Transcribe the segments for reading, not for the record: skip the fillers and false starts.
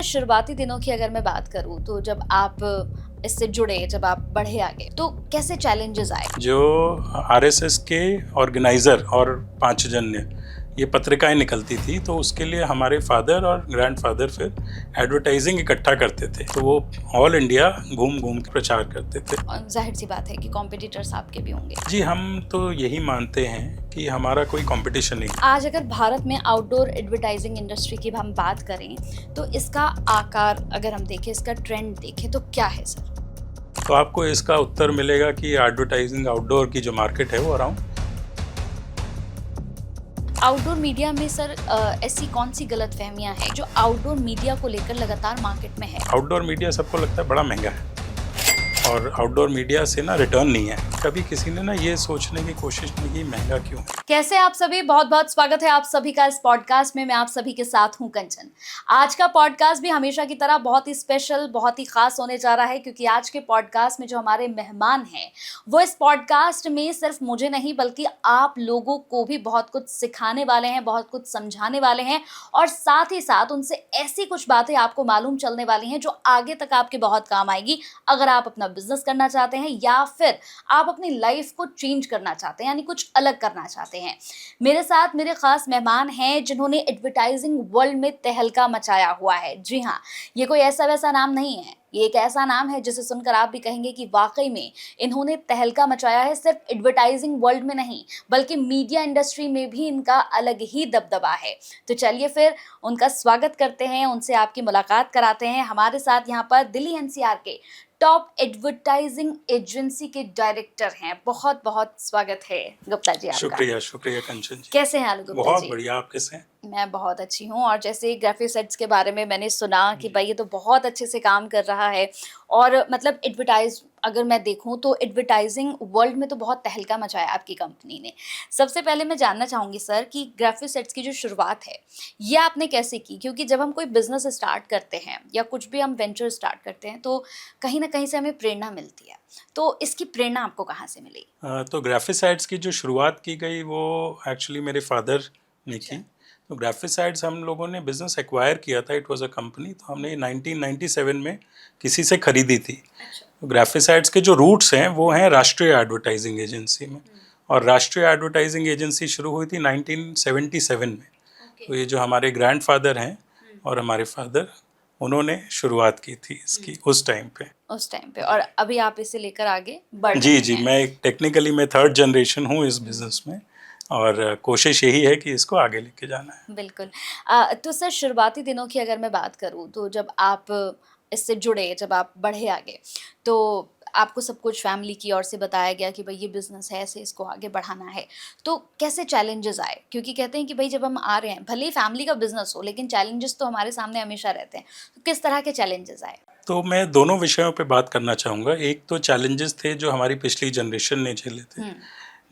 शुरुआती दिनों की अगर मैं बात करूँ तो जब आप इससे जुड़े, जब आप बढ़े आगे, तो कैसे चैलेंजेस आए? जो आरएसएस के ऑर्गेनाइज़र और पांचजन्य ये पत्रिकाएं निकलती थी, तो उसके लिए हमारे फादर और ग्रैंडफादर फिर एडवर्टाइजिंग इकट्ठा करते थे। तो वो ऑल इंडिया घूम घूम के प्रचार करते थे। और जाहिर सी बात है कि कॉम्पिटिटर्स आपके भी होंगे। जी, हम तो यही मानते हैं कि हमारा कोई कंपटीशन नहीं। आज अगर भारत में आउटडोर एडवर्टाइजिंग इंडस्ट्री की हम बात करें तो इसका आकार अगर हम देखें, इसका ट्रेंड देखें तो क्या है सर? तो आपको इसका उत्तर मिलेगा कि एडवर्टाइजिंग आउटडोर की जो मार्केट है वो अराउंड आउटडोर मीडिया में सर ऐसी कौन सी गलतफहमियां हैं जो आउटडोर मीडिया को लेकर लगातार मार्केट में है? आउटडोर मीडिया सबको लगता है बड़ा महंगा है और आउटडोर मीडिया से ना रिटर्न नहीं है। कभी किसी ने ना ये सोचने की कोशिश नहीं की महंगा क्यों है। कैसे आप सभी, बहुत बहुत स्वागत है आप सभी का इस पॉडकास्ट में। मैं आप सभी के साथ हूं कंचन। आज का पॉडकास्ट भी हमेशा की तरह बहुत ही स्पेशल, बहुत ही खास होने जा रहा है, क्योंकि आज के पॉडकास्ट में जो हमारे मेहमान हैं वो इस पॉडकास्ट में सिर्फ मुझे नहीं बल्कि आप लोगों को भी बहुत कुछ सिखाने वाले हैं, बहुत कुछ समझाने वाले हैं, और साथ ही साथ उनसे ऐसी कुछ बातें आपको मालूम चलने वाली हैं जो आगे तक आपके बहुत काम आएगी अगर आप अपना बिजनेस करना चाहते हैं या फिर आप अपनी लाइफ को चेंज करना चाहते हैं, यानी कुछ अलग करना चाहते हैं। मेरे साथ मेरे खास मेहमान हैं जिन्होंने एडवर्टाइजिंग वर्ल्ड में तहलका मचाया हुआ है। जी हाँ, ये कोई ऐसा वैसा नाम नहीं है, ये एक ऐसा नाम है जिसे सुनकर आप भी कहेंगे कि वाकई में इन्होंने तहलका मचाया है। सिर्फ एडवर्टाइजिंग वर्ल्ड में नहीं बल्कि मीडिया इंडस्ट्री में भी इनका अलग ही दबदबा है। तो चलिए फिर उनका स्वागत करते हैं, उनसे आपकी मुलाकात कराते हैं। हमारे साथ यहाँ पर दिल्ली एनसीआर के टॉप एडवर्टाइजिंग एजेंसी के डायरेक्टर हैं। बहुत बहुत स्वागत है गुप्ता जी आपका। शुक्रिया शुक्रिया कंचन जी। कैसे हैं आलू गुप्ता बहुत जी? बढ़िया, आप कैसे हैं? मैं बहुत अच्छी हूँ। और जैसे ग्राफिक सेट्स के बारे में मैंने सुना कि भाई ये तो बहुत अच्छे से काम कर रहा है, और मतलब एडवर्टाइज अगर मैं देखूँ तो एडवर्टाइजिंग वर्ल्ड में तो बहुत तहलका मचाया आपकी कंपनी ने। सबसे पहले मैं जानना चाहूँगी सर कि ग्राफिक सेट्स की जो शुरुआत है ये आपने कैसे की? क्योंकि जब हम कोई बिजनेस स्टार्ट करते हैं या कुछ भी हम वेंचर स्टार्ट करते हैं तो कहीं ना कहीं से हमें प्रेरणा मिलती है, तो इसकी प्रेरणा आपको कहाँ से मिली? तो ग्राफिसाइड्स की जो शुरुआत की गई वो एक्चुअली मेरे फादर ने की। तो ग्राफिसाइड्स हम लोगों ने बिज़नेस एक्वायर किया था, इट वाज अ कंपनी। तो हमने 1997 में किसी से खरीदी थी। तो ग्राफिसाइड्स के जो रूट्स हैं वो हैं राष्ट्रीय एडवर्टाइजिंग एजेंसी में, और राष्ट्रीय एडवर्टाइजिंग एजेंसी शुरू हुई थी 1977 में। तो ये जो हमारे ग्रैंडफादर हैं और हमारे फादर, उन्होंने शुरुआत की थी इसकी उस टाइम पे। और अभी आप इसे लेकर आगे बढ़ जी रहे जी, हैं। मैं टेक्निकली मैं थर्ड जनरेशन हूँ इस बिज़नेस में, और कोशिश यही है कि इसको आगे लेके जाना है। बिल्कुल। तो सर शुरुआती दिनों की अगर मैं बात करूँ तो जब आप इससे जुड़े, जब आप बढ़े आगे, तो आपको सब कुछ फैमिली की ओर से बताया गया कि भाई ये बिज़नेस है, ऐसे इसको आगे बढ़ाना है। तो कैसे चैलेंजेस आए? क्योंकि कहते हैं कि भाई जब हम आ रहे हैं, भले ही फैमिली का बिज़नेस हो, लेकिन चैलेंजेस तो हमारे सामने हमेशा रहते हैं। तो किस तरह के चैलेंजेस आए? तो मैं दोनों विषयों पे बात करना चाहूँगा। एक तो चैलेंजेस थे जो हमारी पिछली जनरेशन ने झेले थे।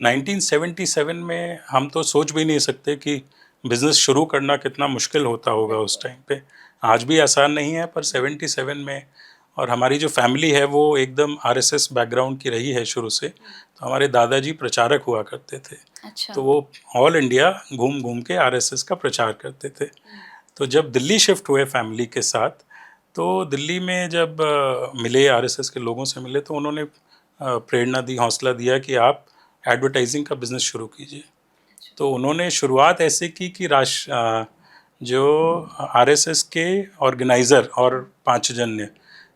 1977 में हम तो सोच भी नहीं सकते कि बिज़नेस शुरू करना कितना मुश्किल होता होगा उस टाइम पे। आज भी आसान नहीं है, पर 77 में, और हमारी जो फैमिली है वो एकदम आरएसएस बैकग्राउंड की रही है शुरू से। तो हमारे दादाजी प्रचारक हुआ करते थे। अच्छा। तो वो ऑल इंडिया घूम घूम के आरएसएस का प्रचार करते थे। तो जब दिल्ली शिफ्ट हुए फैमिली के साथ, तो दिल्ली में जब मिले, आरएसएस के लोगों से मिले, तो उन्होंने प्रेरणा दी, हौसला दिया कि आप एडवर्टाइजिंग का बिज़नेस शुरू कीजिए। तो उन्होंने शुरुआत ऐसे की कि जो आरएसएस के ऑर्गेनाइज़र और पांचजन्य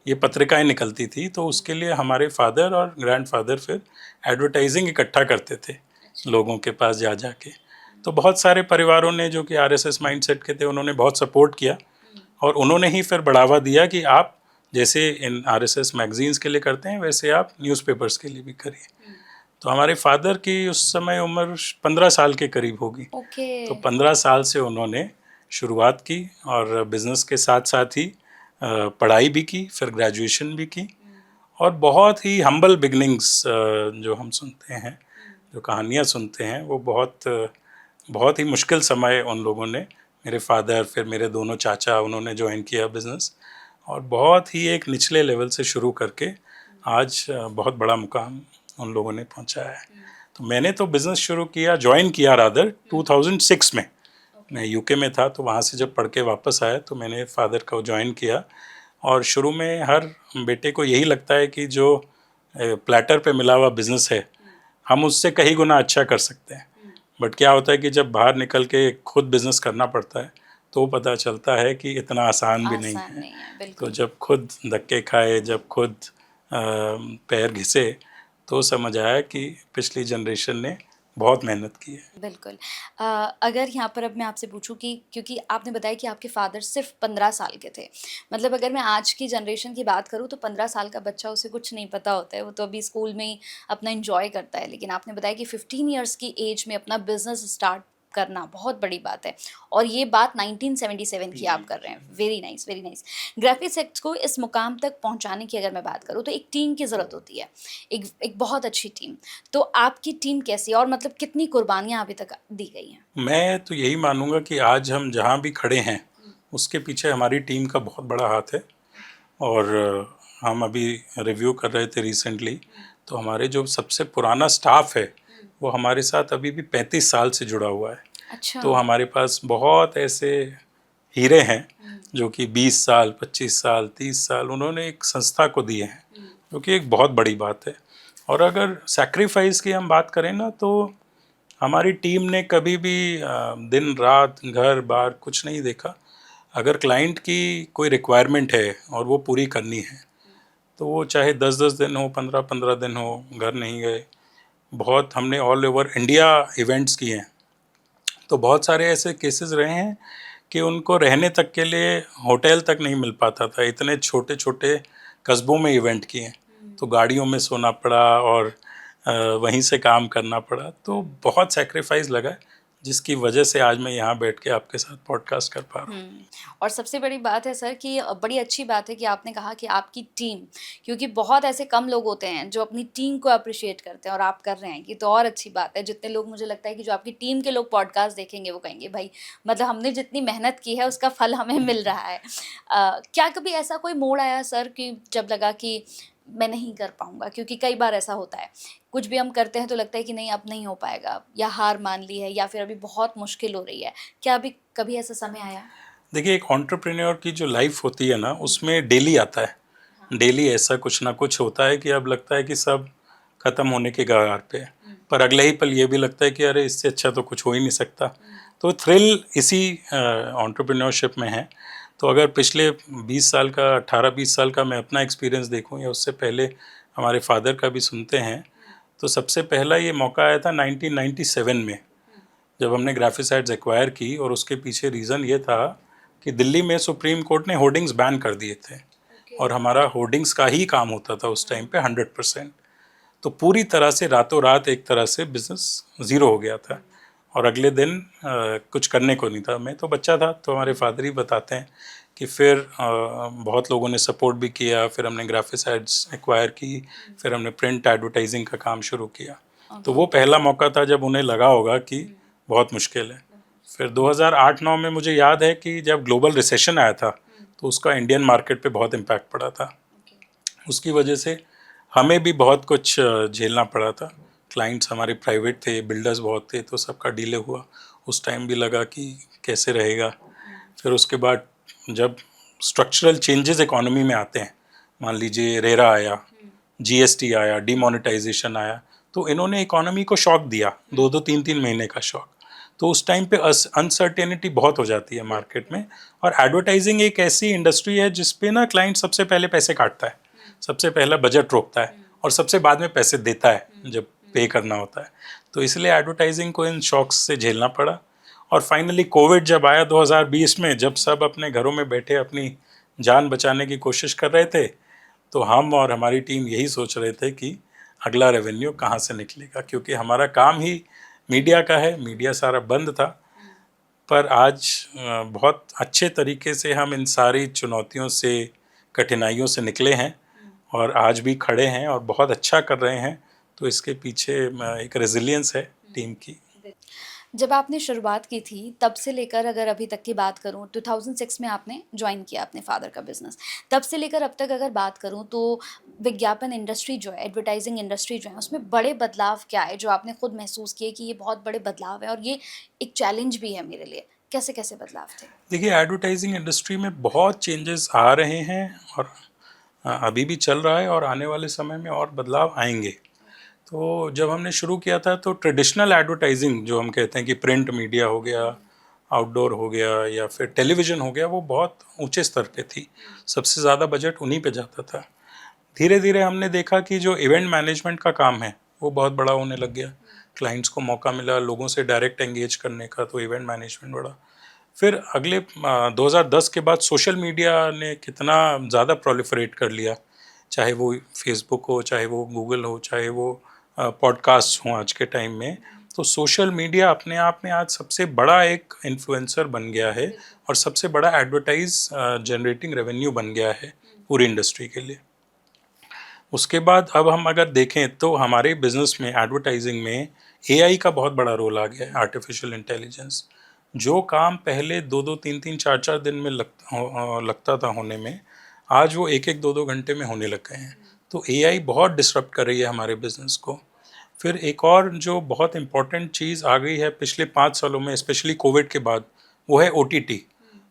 ये पत्रिकाएं निकलती थी, तो उसके लिए हमारे फादर और ग्रैंडफादर फिर एडवर्टाइजिंग इकट्ठा करते थे लोगों के पास जा जा के। तो बहुत सारे परिवारों ने जो कि आरएसएस माइंडसेट के थे, उन्होंने बहुत सपोर्ट किया, और उन्होंने ही फिर बढ़ावा दिया कि आप जैसे इन आरएसएस मैगजीन्स के लिए करते हैं वैसे आप न्यूज़पेपर्स के लिए भी करिए। तो हमारे फादर की उस समय उम्र 15 साल के करीब होगी। ओके। तो 15 साल से उन्होंने शुरुआत की, और बिज़नेस के साथ साथ ही पढ़ाई भी की, फिर ग्रेजुएशन भी की, और बहुत ही हम्बल बिगनिंग्स जो हम सुनते हैं, जो कहानियाँ सुनते हैं, वो बहुत ही मुश्किल समय उन लोगों ने, मेरे फादर, फिर मेरे दोनों चाचा, उन्होंने ज्वाइन किया बिज़नेस, और बहुत ही एक निचले लेवल से शुरू करके आज बहुत बड़ा मुकाम उन लोगों ने पहुंचाया है। तो मैंने तो बिज़नेस शुरू किया, ज्वाइन किया रादर 2006 में, मैं यूके में था, तो वहाँ से जब पढ़ के वापस आया तो मैंने फादर को ज्वाइन किया। और शुरू में हर बेटे को यही लगता है कि जो प्लेटर पे मिला हुआ बिजनेस है, हम उससे कई गुना अच्छा कर सकते हैं। बट क्या होता है कि जब बाहर निकल के खुद बिजनेस करना पड़ता है तो पता चलता है कि इतना आसान भी नहीं आसान है। नहीं है, तो बिल्कुल। जब खुद धक्के खाए, जब खुद पैर घिसे, तो समझ आया कि पिछली जनरेशन ने बहुत मेहनत की है। बिल्कुल। अ, अगर यहाँ पर अब मैं आपसे पूछूँ कि क्योंकि आपने बताया कि आपके फ़ादर सिर्फ़ 15 साल के थे। मतलब अगर मैं आज की जनरेशन की बात करूँ तो 15 साल का बच्चा, उसे कुछ नहीं पता होता है, वो तो अभी स्कूल में ही अपना एन्जॉय करता है। लेकिन आपने बताया कि 15 इयर्स की एज में अपना बिज़नेस स्टार्ट करना बहुत बड़ी बात है, और ये बात 1977 की आप कर रहे हैं। Very nice, very nice. Graphics acts को इस मुकाम तक पहुँचाने की अगर मैं बात करूँ तो एक टीम की ज़रूरत होती है, एक एक बहुत अच्छी टीम। तो आपकी टीम कैसी है और मतलब कितनी कुर्बानियाँ अभी तक दी गई हैं? मैं तो यही मानूंगा कि आज हम जहाँ भी खड़े हैं उसके पीछे हमारी टीम का बहुत बड़ा हाथ है। और हम अभी रिव्यू कर रहे थे रिसेंटली, तो हमारे जो सबसे पुराना स्टाफ है वो हमारे साथ अभी भी 35 साल से जुड़ा हुआ है। अच्छा। तो हमारे पास बहुत ऐसे हीरे हैं जो कि 20 साल, 25 साल, 30 साल उन्होंने एक संस्था को दिए हैं, जो कि एक बहुत बड़ी बात है। और अगर सैक्रिफाइस की हम बात करें ना, तो हमारी टीम ने कभी भी दिन रात घर बार कुछ नहीं देखा। अगर क्लाइंट की कोई रिक्वायरमेंट है और वो पूरी करनी है, तो वो चाहे 10-10 दिन हो, 15-15 दिन हो, घर नहीं गए। बहुत हमने ऑल ओवर इंडिया इवेंट्स किए हैं, तो बहुत सारे ऐसे केसेस रहे हैं कि उनको रहने तक के लिए होटल तक नहीं मिल पाता था। इतने छोटे छोटे कस्बों में इवेंट किए हैं, तो गाड़ियों में सोना पड़ा और वहीं से काम करना पड़ा। तो बहुत सेक्रीफाइस लगा है, जिसकी वजह से आज मैं यहाँ बैठ के आपके साथ पॉडकास्ट कर पा रहा हूँ। और सबसे बड़ी बात है सर कि बड़ी अच्छी बात है कि आपने कहा कि आपकी टीम, क्योंकि बहुत ऐसे कम लोग होते हैं जो अपनी टीम को अप्रिशिएट करते हैं और आप कर रहे हैं, ये तो और अच्छी बात है। जितने लोग, मुझे लगता है कि जो आपकी टीम के लोग पॉडकास्ट देखेंगे वो कहेंगे भाई, मतलब हमने जितनी मेहनत की है उसका फल हमें मिल रहा है। क्या कभी ऐसा कोई मोड़ आया सर कि जब लगा कि मैं नहीं कर पाऊँगा? क्योंकि कई बार ऐसा होता है, कुछ भी हम करते हैं तो लगता है कि नहीं अब नहीं हो पाएगा, या हार मान ली है, या फिर अभी बहुत मुश्किल हो रही है। क्या अभी कभी ऐसा समय आया? देखिए, एक एंटरप्रेन्योर की जो लाइफ होती है ना, उसमें डेली आता है। डेली ऐसा कुछ ना कुछ होता है कि अब लगता है कि सब खत्म होने के कगार पे है, पर अगले ही पल ये भी लगता है कि अरे इससे अच्छा तो कुछ हो ही नहीं सकता। तो थ्रिल इसी एंटरप्रेन्योरशिप में है। तो अगर पिछले 20 साल का, 18-20 साल का मैं अपना एक्सपीरियंस देखूं, या उससे पहले हमारे फादर का भी सुनते हैं, तो सबसे पहला ये मौका आया था 1997 में, जब हमने ग्राफिसाइड्स एक्वायर की। और उसके पीछे रीज़न ये था कि दिल्ली में सुप्रीम कोर्ट ने होर्डिंग्स बैन कर दिए थे, और हमारा होर्डिंग्स का ही काम होता था उस टाइम पे 100%। तो पूरी तरह से रातों रात एक तरह से बिजनेस ज़ीरो हो गया था, और अगले दिन कुछ करने को नहीं था। मैं तो बच्चा था, तो हमारे फादर ही बताते हैं कि फिर बहुत लोगों ने सपोर्ट भी किया। फिर हमने ग्राफिसाइड्स एक्वायर की, फिर हमने प्रिंट एडवर्टाइजिंग का काम शुरू किया। तो वो पहला मौका था जब उन्हें लगा होगा कि बहुत मुश्किल है। फिर 2008-9 में मुझे याद है कि जब ग्लोबल रिसेशन आया था, तो उसका इंडियन मार्केट पे बहुत इम्पैक्ट पड़ा था। उसकी वजह से हमें भी बहुत कुछ झेलना पड़ा था। क्लाइंट्स हमारे प्राइवेट थे, बिल्डर्स बहुत थे, तो सबका डिले हुआ। उस टाइम भी लगा कि कैसे रहेगा। फिर उसके बाद जब स्ट्रक्चरल चेंजेस इकोनॉमी में आते हैं, मान लीजिए रेरा आया, जीएसटी आया, डिमोनेटाइजेशन आया, तो इन्होंने इकोनॉमी को शॉक दिया, 2-2 3-3 महीने का शॉक। तो उस टाइम पे अनसर्टेनिटी बहुत हो जाती है मार्केट में। और एडवर्टाइजिंग एक ऐसी इंडस्ट्री है जिस पे ना क्लाइंट सबसे पहले पैसे काटता है, सबसे पहला बजट रोकता है, और सबसे बाद में पैसे देता है जब पे करना होता है। तो इसलिए एडवर्टाइजिंग को इन शॉक्स से झेलना पड़ा। और फाइनली कोविड जब आया 2020 में, जब सब अपने घरों में बैठे अपनी जान बचाने की कोशिश कर रहे थे, तो हम और हमारी टीम यही सोच रहे थे कि अगला रेवेन्यू कहाँ से निकलेगा, क्योंकि हमारा काम ही मीडिया का है। मीडिया सारा बंद था। पर आज बहुत अच्छे तरीके से हम इन सारी चुनौतियों से, कठिनाइयों से निकले हैं, और आज भी खड़े हैं और बहुत अच्छा कर रहे हैं। तो इसके पीछे एक रेजिलियंस है टीम की। जब आपने शुरुआत की थी तब से लेकर अगर अभी तक की बात करूं, 2006 में आपने ज्वाइन किया अपने फादर का बिजनेस, तब से लेकर अब तक अगर बात करूं तो विज्ञापन इंडस्ट्री जो है, एडवर्टाइजिंग इंडस्ट्री जो है, उसमें बड़े बदलाव क्या है जो आपने खुद महसूस किए कि ये बहुत बड़े बदलाव है और ये एक चैलेंज भी है मेरे लिए? कैसे कैसे बदलाव थे? देखिए, एडवर्टाइजिंग इंडस्ट्री में बहुत चेंजेस आ रहे हैं और अभी भी चल रहा है और आने वाले समय में और बदलाव आएंगे। तो जब हमने शुरू किया था तो ट्रेडिशनल एडवर्टाइजिंग जो हम कहते हैं कि प्रिंट मीडिया हो गया, आउटडोर हो गया या फिर टेलीविज़न हो गया, वो बहुत ऊंचे स्तर पे थी। सबसे ज़्यादा बजट उन्हीं पे जाता था। धीरे धीरे हमने देखा कि जो इवेंट मैनेजमेंट का काम है वो बहुत बड़ा होने लग गया। क्लाइंट्स को मौका मिला लोगों से डायरेक्ट एंगेज करने का, तो इवेंट मैनेजमेंट बढ़ा। फिर अगले 2010 के बाद सोशल मीडिया ने कितना ज़्यादा प्रोलिफरेट कर लिया, चाहे वो फेसबुक हो, चाहे वो गूगल हो, चाहे वो पॉडकास्ट हों आज के टाइम में। तो सोशल मीडिया अपने आप में आज सबसे बड़ा एक इन्फ्लुएंसर बन गया है और सबसे बड़ा एडवर्टाइज जनरेटिंग रेवेन्यू बन गया है पूरी इंडस्ट्री के लिए। उसके बाद अब हम अगर देखें तो हमारे बिजनेस में एडवर्टाइजिंग में एआई का बहुत बड़ा रोल आ गया है, आर्टिफिशियल इंटेलिजेंस। जो काम पहले 2-2, 3-3, 4-4 दिन में लगता था होने में, आज वो 1-1, 2-2 घंटे में होने लग गए हैं। तो एआई बहुत डिसरप्ट कर रही है हमारे बिजनेस को। फिर एक और जो बहुत इम्पोर्टेंट चीज़ आ गई है पिछले 5 सालों में, स्पेशली कोविड के बाद, वो है ओटीटी।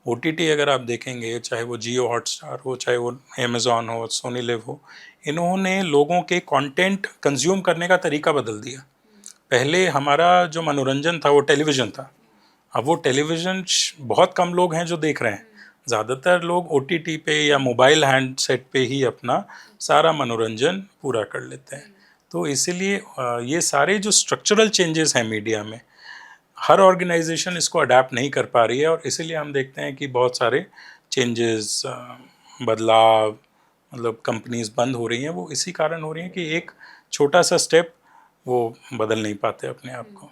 ओटीटी अगर आप देखेंगे, चाहे वो जियो हॉटस्टार हो, चाहे वो अमेज़ॉन हो, सोनी लिव हो, इन्होंने लोगों के कंटेंट कंज्यूम करने का तरीका बदल दिया। पहले हमारा जो मनोरंजन था वो टेलीविज़न था। अब वो टेलीविज़न बहुत कम लोग हैं जो देख रहे हैं। ज़्यादातर लोग ओटीटी पे या मोबाइल हैंडसेट पे ही अपना सारा मनोरंजन पूरा कर लेते हैं। तो इसीलिए ये सारे जो स्ट्रक्चरल चेंजेस हैं मीडिया में, हर ऑर्गेनाइजेशन इसको अडेप्ट नहीं कर पा रही है और इसीलिए हम देखते हैं कि बहुत सारे चेंजेस, बदलाव, मतलब कंपनीज बंद हो रही हैं, वो इसी कारण हो रही हैं कि एक छोटा सा स्टेप वो बदल नहीं पाते अपने आप को।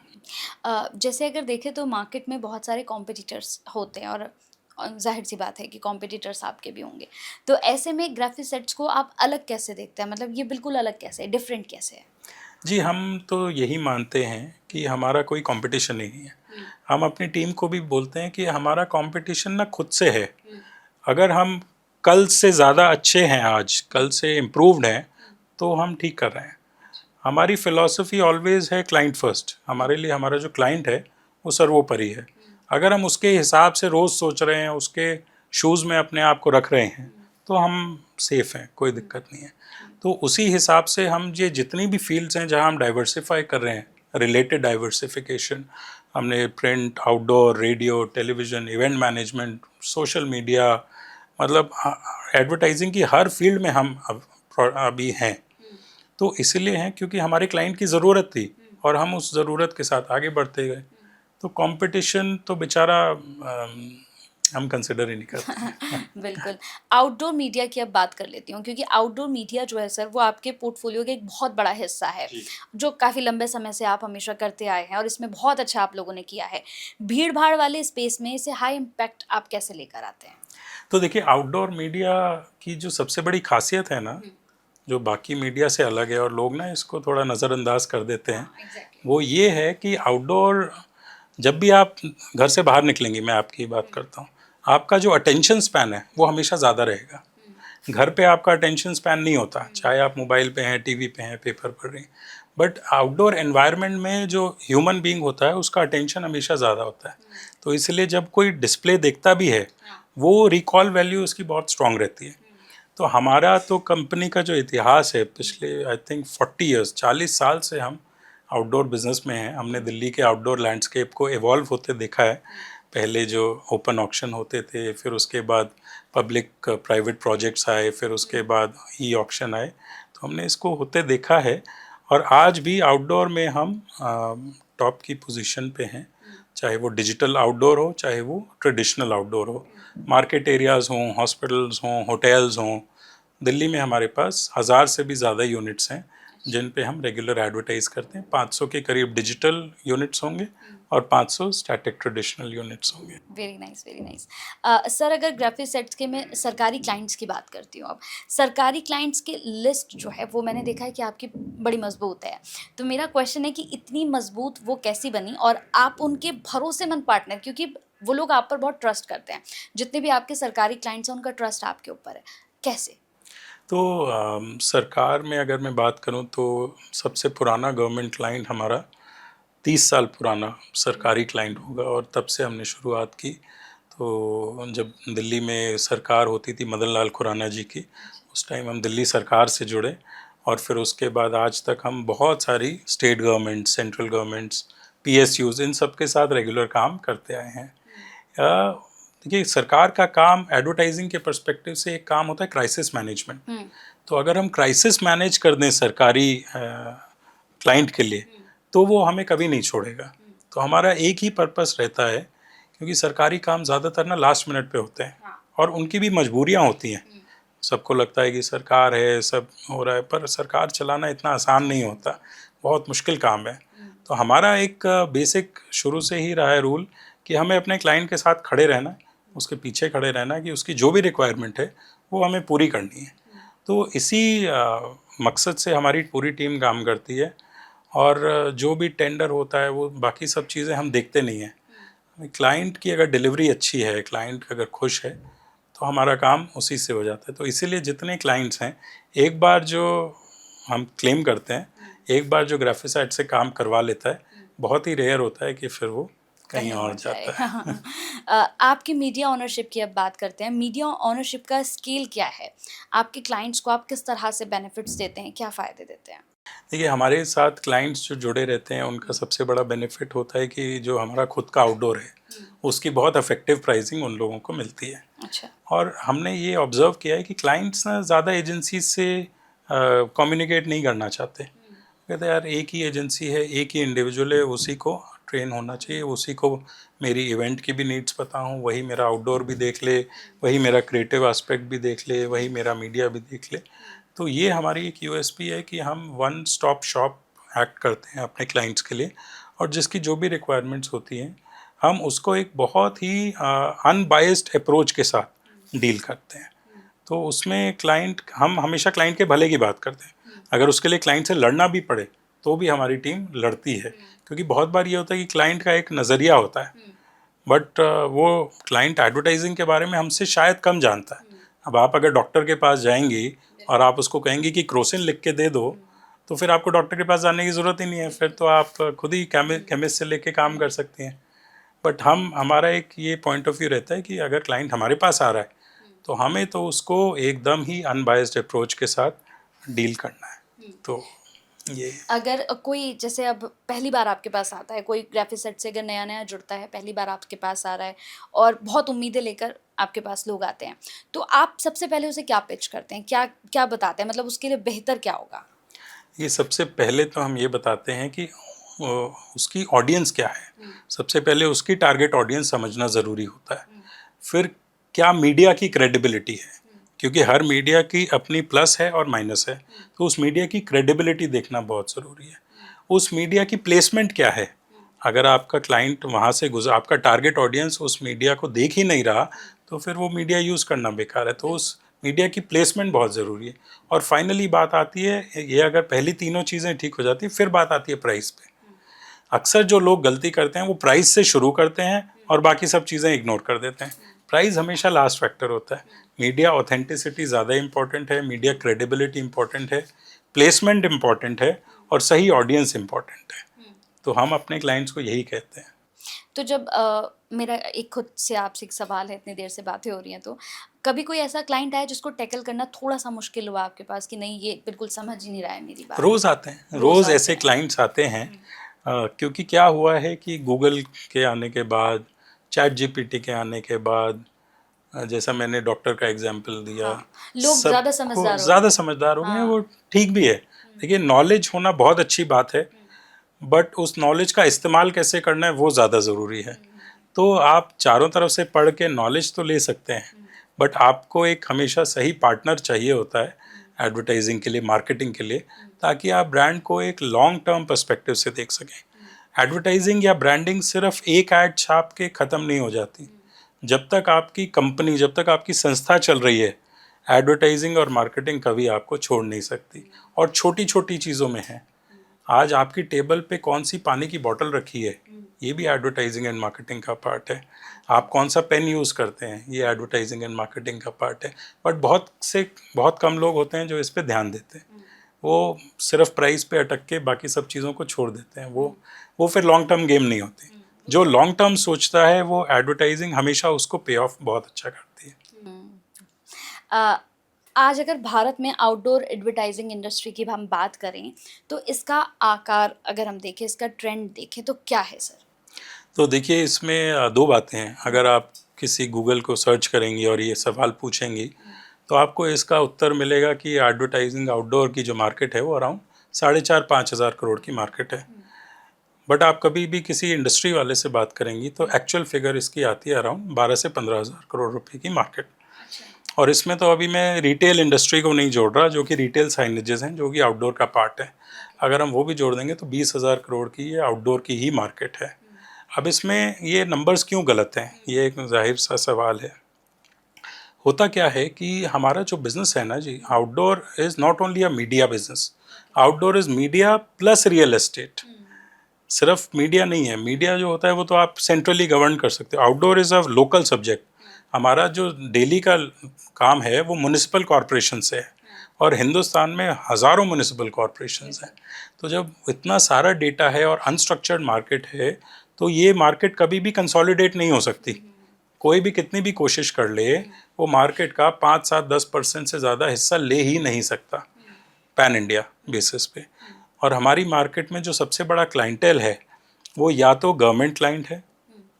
जैसे अगर देखें तो मार्केट में बहुत सारे कॉम्पिटिटर्स होते हैं और ज़ाहिर सी बात है कि कॉम्पिटिटर्स आपके भी होंगे। तो ऐसे में ग्राफिक्स को आप अलग कैसे देखते हैं? मतलब ये बिल्कुल अलग कैसे है, डिफरेंट कैसे है? जी, हम तो यही मानते हैं कि हमारा कोई कंपटीशन नहीं है। हम अपनी टीम को भी बोलते हैं कि हमारा कंपटीशन ना खुद से है। अगर हम कल से ज़्यादा अच्छे हैं, आज कल से इम्प्रूव्ड हैं, तो हम ठीक कर रहे हैं। हमारी फ़िलॉसफ़ी ऑलवेज़ है क्लाइंट फ़र्स्ट। हमारे लिए हमारा जो क्लाइंट है वो सर्वोपरि है। अगर हम उसके हिसाब से रोज़ सोच रहे हैं, उसके शूज़ में अपने आप को रख रहे हैं, तो हम सेफ़ हैं, कोई दिक्कत नहीं है। तो उसी हिसाब से हम ये जितनी भी फ़ील्ड्स हैं जहाँ हम डाइवर्सिफ़ाई कर रहे हैं, रिलेटेड डाइवर्सिफ़िकेशन, हमने print, outdoor, radio, television, event management, social media, मतलब एडवर्टाइजिंग की हर फील्ड में हम अब अभी हैं। तो इसीलिए हैं क्योंकि हमारे क्लाइंट की ज़रूरत थी और हम उस ज़रूरत के साथ आगे बढ़ते गए। तो कंपटीशन तो बेचारा हम कंसिडर ही नहीं करते हैं। बिल्कुल। आउटडोर मीडिया की अब बात कर लेती हूँ क्योंकि आउटडोर मीडिया जो है सर वो आपके पोर्टफोलियो का एक बहुत बड़ा हिस्सा है, जी। जो काफ़ी लंबे समय से आप हमेशा करते आए हैं और इसमें बहुत अच्छा आप लोगों ने किया है। भीड़-भाड़ वाले स्पेस में इसे हाई इम्पैक्ट आप कैसे लेकर आते हैं? तो देखिए, आउटडोर मीडिया की जो सबसे बड़ी खासियत है ना, जो बाकी मीडिया से अलग है और लोग ना इसको थोड़ा नज़रअंदाज कर देते हैं, वो ये है कि आउटडोर, जब भी आप घर से बाहर निकलेंगे, मैं आपकी बात करता हूँ, आपका जो अटेंशन स्पैन है वो हमेशा ज़्यादा रहेगा। घर पे आपका अटेंशन स्पैन नहीं होता, चाहे आप मोबाइल पे हैं, टीवी पे हैं, पेपर पढ़ रहे हैं। बट आउटडोर एनवायरनमेंट में जो ह्यूमन बीइंग होता है उसका अटेंशन हमेशा ज़्यादा होता है। तो इसलिए जब कोई डिस्प्ले देखता भी है, वो रिकॉल वैल्यू उसकी बहुत स्ट्रांग रहती है। तो हमारा तो कंपनी का जो इतिहास है पिछले आई थिंक 40 ईयर्स, 40 साल से हम आउटडोर बिजनेस में हैं। हमने दिल्ली के आउटडोर लैंडस्केप को इवॉल्व होते देखा है। पहले जो ओपन ऑक्शन होते थे, फिर उसके बाद पब्लिक प्राइवेट प्रोजेक्ट्स आए, फिर उसके बाद ई ऑक्शन आए, तो हमने इसको होते देखा है। और आज भी आउटडोर में हम टॉप की पोजीशन पे हैं, चाहे वो डिजिटल आउटडोर हो, चाहे वो ट्रेडिशनल आउटडोर हो। मार्केट एरियाज़ हों, हॉस्पिटल्स हों, होटल्स हों, दिल्ली में हमारे पास 1000 से भी ज़्यादा यूनिट्स हैं जिन पे हम रेगुलर एडवर्टाइज करते हैं। 500 के करीब डिजिटल यूनिट्स होंगे और 500 स्टैटिक ट्रेडिशनल यूनिट्स होंगे। Very nice, very nice. Sir अगर ग्राफिक सेट्स के मैं सरकारी क्लाइंट्स की बात करती हूँ अब, सरकारी क्लाइंट्स की लिस्ट जो है वो मैंने देखा है कि आपकी बड़ी मजबूत है। तो मेरा क्वेश्चन है कि इतनी मजबूत वो कैसी बनी और आप उनके भरोसेमंद पार्टनर, क्योंकि वो लोग आप पर बहुत ट्रस्ट करते हैं, जितने भी आपके सरकारी क्लाइंट्स हैं उनका ट्रस्ट आपके ऊपर है, कैसे? तो सरकार में अगर मैं बात करूं तो सबसे पुराना गवर्नमेंट क्लाइंट हमारा 30 साल पुराना सरकारी क्लाइंट होगा, और तब से हमने शुरुआत की। तो जब दिल्ली में सरकार होती थी मदन लाल खुराना जी की, उस टाइम हम दिल्ली सरकार से जुड़े, और फिर उसके बाद आज तक हम बहुत सारी state government, central governments, PSUs, इन सब के साथ रेगुलर काम करते आए हैं। देखिए, सरकार का काम एडवर्टाइजिंग के पर्सपेक्टिव से एक काम होता है क्राइसिस मैनेजमेंट। तो अगर हम क्राइसिस मैनेज कर दें सरकारी क्लाइंट के लिए, तो वो हमें कभी नहीं छोड़ेगा। तो हमारा एक ही पर्पस रहता है, क्योंकि सरकारी काम ज़्यादातर ना लास्ट मिनट पे होते हैं, और उनकी भी मजबूरियाँ होती हैं। सबको लगता है कि सरकार है, सब हो रहा है, पर सरकार चलाना इतना आसान नहीं होता, बहुत मुश्किल काम है। तो हमारा एक बेसिक शुरू से ही रहा है रूल कि हमें अपने क्लाइंट के साथ खड़े रहना, उसके पीछे खड़े रहना, कि उसकी जो भी रिक्वायरमेंट है वो हमें पूरी करनी है। तो इसी मकसद से हमारी पूरी टीम काम करती है, और जो भी टेंडर होता है वो बाकी सब चीज़ें हम देखते नहीं हैं। क्लाइंट की अगर डिलीवरी अच्छी है, क्लाइंट अगर खुश है, तो हमारा काम उसी से हो जाता है। तो इसीलिए जितने क्लाइंट्स हैं, एक बार जो हम क्लेम करते हैं, एक बार जो ग्राफिसाइड से काम करवा लेता है, बहुत ही रेयर होता है कि फिर वो कहीं और जाता है। आपकी मीडिया ओनरशिप की अब बात करते हैं। मीडिया ओनरशिप का स्केल क्या है? आपके क्लाइंट्स को आप किस तरह से बेनिफिट्स देते हैं, क्या फ़ायदे देते हैं? देखिए, हमारे साथ क्लाइंट्स जो जुड़े रहते हैं, उनका सबसे बड़ा बेनिफिट होता है कि जो हमारा खुद का आउटडोर है, उसकी बहुत इफेक्टिव प्राइसिंग उन लोगों को मिलती है। अच्छा। और हमने ये ऑब्ज़र्व किया है कि क्लाइंट्स ना ज़्यादा एजेंसी से कम्युनिकेट नहीं करना चाहते। कहते हैं यार, एक ही एजेंसी है, एक ही इंडिविजुअल है, उसी को ट्रेन होना चाहिए, उसी को मेरी इवेंट की भी नीड्स पता हूँ, वही मेरा आउटडोर भी देख ले, वही मेरा क्रिएटिव एस्पेक्ट भी देख ले, वही मेरा मीडिया भी देख ले। तो ये हमारी एक USP है कि हम वन स्टॉप शॉप एक्ट करते हैं अपने क्लाइंट्स के लिए, और जिसकी जो भी रिक्वायरमेंट्स होती हैं, हम उसको एक बहुत ही अनबायस्ड अप्रोच के साथ डील करते हैं। तो उसमें क्लाइंट, हम हमेशा क्लाइंट के भले की बात करते हैं। अगर उसके लिए क्लाइंट से लड़ना भी पड़े, तो भी हमारी टीम लड़ती है, क्योंकि बहुत बार ये होता है कि क्लाइंट का एक नज़रिया होता है, बट वो क्लाइंट एडवर्टाइजिंग के बारे में हमसे शायद कम जानता है। अब आप अगर डॉक्टर के पास जाएंगी और आप उसको कहेंगी कि क्रोसिन लिख के दे दो, तो फिर आपको डॉक्टर के पास जाने की ज़रूरत ही नहीं है, फिर तो आप खुद ही केमिस्ट से लेके काम कर सकती हैं। बट हमारा एक ये पॉइंट ऑफ व्यू रहता है कि अगर क्लाइंट हमारे पास आ रहा है, तो हमें तो उसको एकदम ही अनबायस्ड अप्रोच के साथ डील करना है। तो ये अगर कोई जैसे अब पहली बार आपके पास आता है, कोई ग्राफिक्स से अगर नया-नया जुड़ता है, पहली बार आपके पास आ रहा है और बहुत उम्मीदें लेकर आपके पास लोग आते हैं, तो आप सबसे पहले उसे क्या पिच करते हैं? क्या क्या बताते हैं? मतलब उसके लिए बेहतर क्या होगा? ये सबसे पहले तो हम ये बताते हैं कि उसकी ऑडियंस क्या है। सबसे पहले उसकी टारगेट ऑडियंस समझना ज़रूरी होता है। फिर क्या मीडिया की क्रेडिबिलिटी है, क्योंकि हर मीडिया की अपनी प्लस है और माइनस है, तो उस मीडिया की क्रेडिबिलिटी देखना बहुत ज़रूरी है। उस मीडिया की प्लेसमेंट क्या है। अगर आपका क्लाइंट वहाँ से आपका टारगेट ऑडियंस उस मीडिया को देख ही नहीं रहा, तो फिर वो मीडिया यूज़ करना बेकार है। तो उस मीडिया की प्लेसमेंट बहुत ज़रूरी है। और फाइनली बात आती है, ये अगर पहली तीनों चीज़ें ठीक हो जाती है, फिर बात आती है प्राइस पे। अक्सर जो लोग गलती करते हैं, वो प्राइस से शुरू करते हैं और बाकी सब चीज़ें इग्नोर कर देते हैं। प्राइस हमेशा लास्ट फैक्टर होता है। मीडिया ऑथेंटिसिटी ज़्यादा इंपॉर्टेंट है, मीडिया क्रेडिबिलिटी इंपॉर्टेंट है, प्लेसमेंट इंपॉर्टेंट है, और सही ऑडियंस इंपॉर्टेंट है। तो हम अपने क्लाइंट्स को यही कहते हैं। तो जब मेरा एक खुद से आपसे एक सवाल है, इतनी देर से बातें हो रही हैं, तो कभी कोई ऐसा क्लाइंट आया जिसको टैकल करना थोड़ा-सा मुश्किल हुआ आपके पास कि नहीं, ये बिल्कुल समझ ही नहीं रहा है मेरी बात? रोज़ आते हैं, रोज़ रोज़ आते ऐसे हैं। क्लाइंट्स आते हैं। क्योंकि क्या हुआ है कि गूगल के आने के बाद, चैट जीपीटी के आने के बाद, जैसा मैंने डॉक्टर का एग्जांपल दिया, हाँ, लोग ज़्यादा समझदार हो ज़्यादा गए। समझदार हो गए हैं। हाँ। वो ठीक भी है। देखिए, नॉलेज होना बहुत अच्छी बात है, बट उस नॉलेज का इस्तेमाल कैसे करना है वो ज़्यादा ज़रूरी है। तो आप चारों तरफ से पढ़ के नॉलेज तो ले सकते हैं, बट आपको एक हमेशा सही पार्टनर चाहिए होता है एडवर्टाइजिंग के लिए, मार्केटिंग के लिए, ताकि आप ब्रांड को एक लॉन्ग टर्म पर्सपेक्टिव से देख सकें। एडवर्टाइजिंग या ब्रांडिंग सिर्फ एक ऐड छाप के ख़त्म नहीं हो जाती। जब तक आपकी कंपनी, जब तक आपकी संस्था चल रही है, एडवर्टाइजिंग और मार्केटिंग कभी आपको छोड़ नहीं सकती। और छोटी छोटी चीज़ों में है, आज आपकी टेबल पे कौन सी पानी की बोतल रखी है, ये भी एडवर्टाइजिंग एंड मार्केटिंग का पार्ट है। आप कौन सा पेन यूज़ करते हैं, ये एडवर्टाइजिंग एंड मार्केटिंग का पार्ट है। बट बहुत कम लोग होते हैं जो इस पे ध्यान देते हैं। वो सिर्फ प्राइस पे अटक के बाकी सब चीज़ों को छोड़ देते हैं। वो फिर लॉन्ग टर्म गेम नहीं होती। जो लॉन्ग टर्म सोचता है वो एडवर्टाइजिंग हमेशा उसको पे ऑफ बहुत अच्छा करती है। अ, आज अगर भारत में आउटडोर एडवर्टाइजिंग इंडस्ट्री की हम बात करें तो इसका आकार अगर हम देखें, इसका ट्रेंड देखें तो क्या है सर? तो देखिए इसमें दो बातें हैं। अगर आप किसी गूगल को सर्च करेंगी और ये सवाल पूछेंगी तो आपको इसका उत्तर मिलेगा कि एडवर्टाइजिंग आउटडोर की जो मार्केट है वो अराउंड 4,500-5,000 करोड़ की मार्केट है। बट आप कभी भी किसी इंडस्ट्री वाले से बात करेंगी तो एक्चुअल फिगर इसकी आती है अराउंड 12 से 15 हज़ार करोड़ रुपए की मार्केट। और इसमें तो अभी मैं रिटेल इंडस्ट्री को नहीं जोड़ रहा, जो कि रिटेल साइनेजेस हैं, जो कि आउटडोर का पार्ट है। अगर हम वो भी जोड़ देंगे तो 20,000 करोड़ की ये आउटडोर की ही मार्केट है। अब इसमें ये नंबर्स क्यों गलत हैं, ये एक जाहिर सा सवाल है। होता क्या है कि हमारा जो बिजनेस है ना जी, outdoor is not only a media business, outdoor is media plus real estate. सिर्फ मीडिया नहीं है। मीडिया जो होता है वो तो आप सेंट्रली गवर्न कर सकते हो। Outdoor is a local subject. हमारा जो डेली का काम है वो म्युनिसिपल कॉरपोरेशन से है और हिंदुस्तान में हज़ारों म्युनिसिपल कॉरपोरेशंस हैं। तो जब इतना सारा डेटा है और अनस्ट्रक्चर्ड मार्केट है तो ये मार्केट कभी भी कंसोलिडेट नहीं हो सकती। कोई भी कितनी भी कोशिश कर ले वो मार्केट का 5-7-10% से ज़्यादा हिस्सा ले ही नहीं सकता पैन इंडिया बेसिस पे। और हमारी मार्केट में जो सबसे बड़ा क्लाइंटेल है वो या तो गवर्नमेंट क्लाइंट है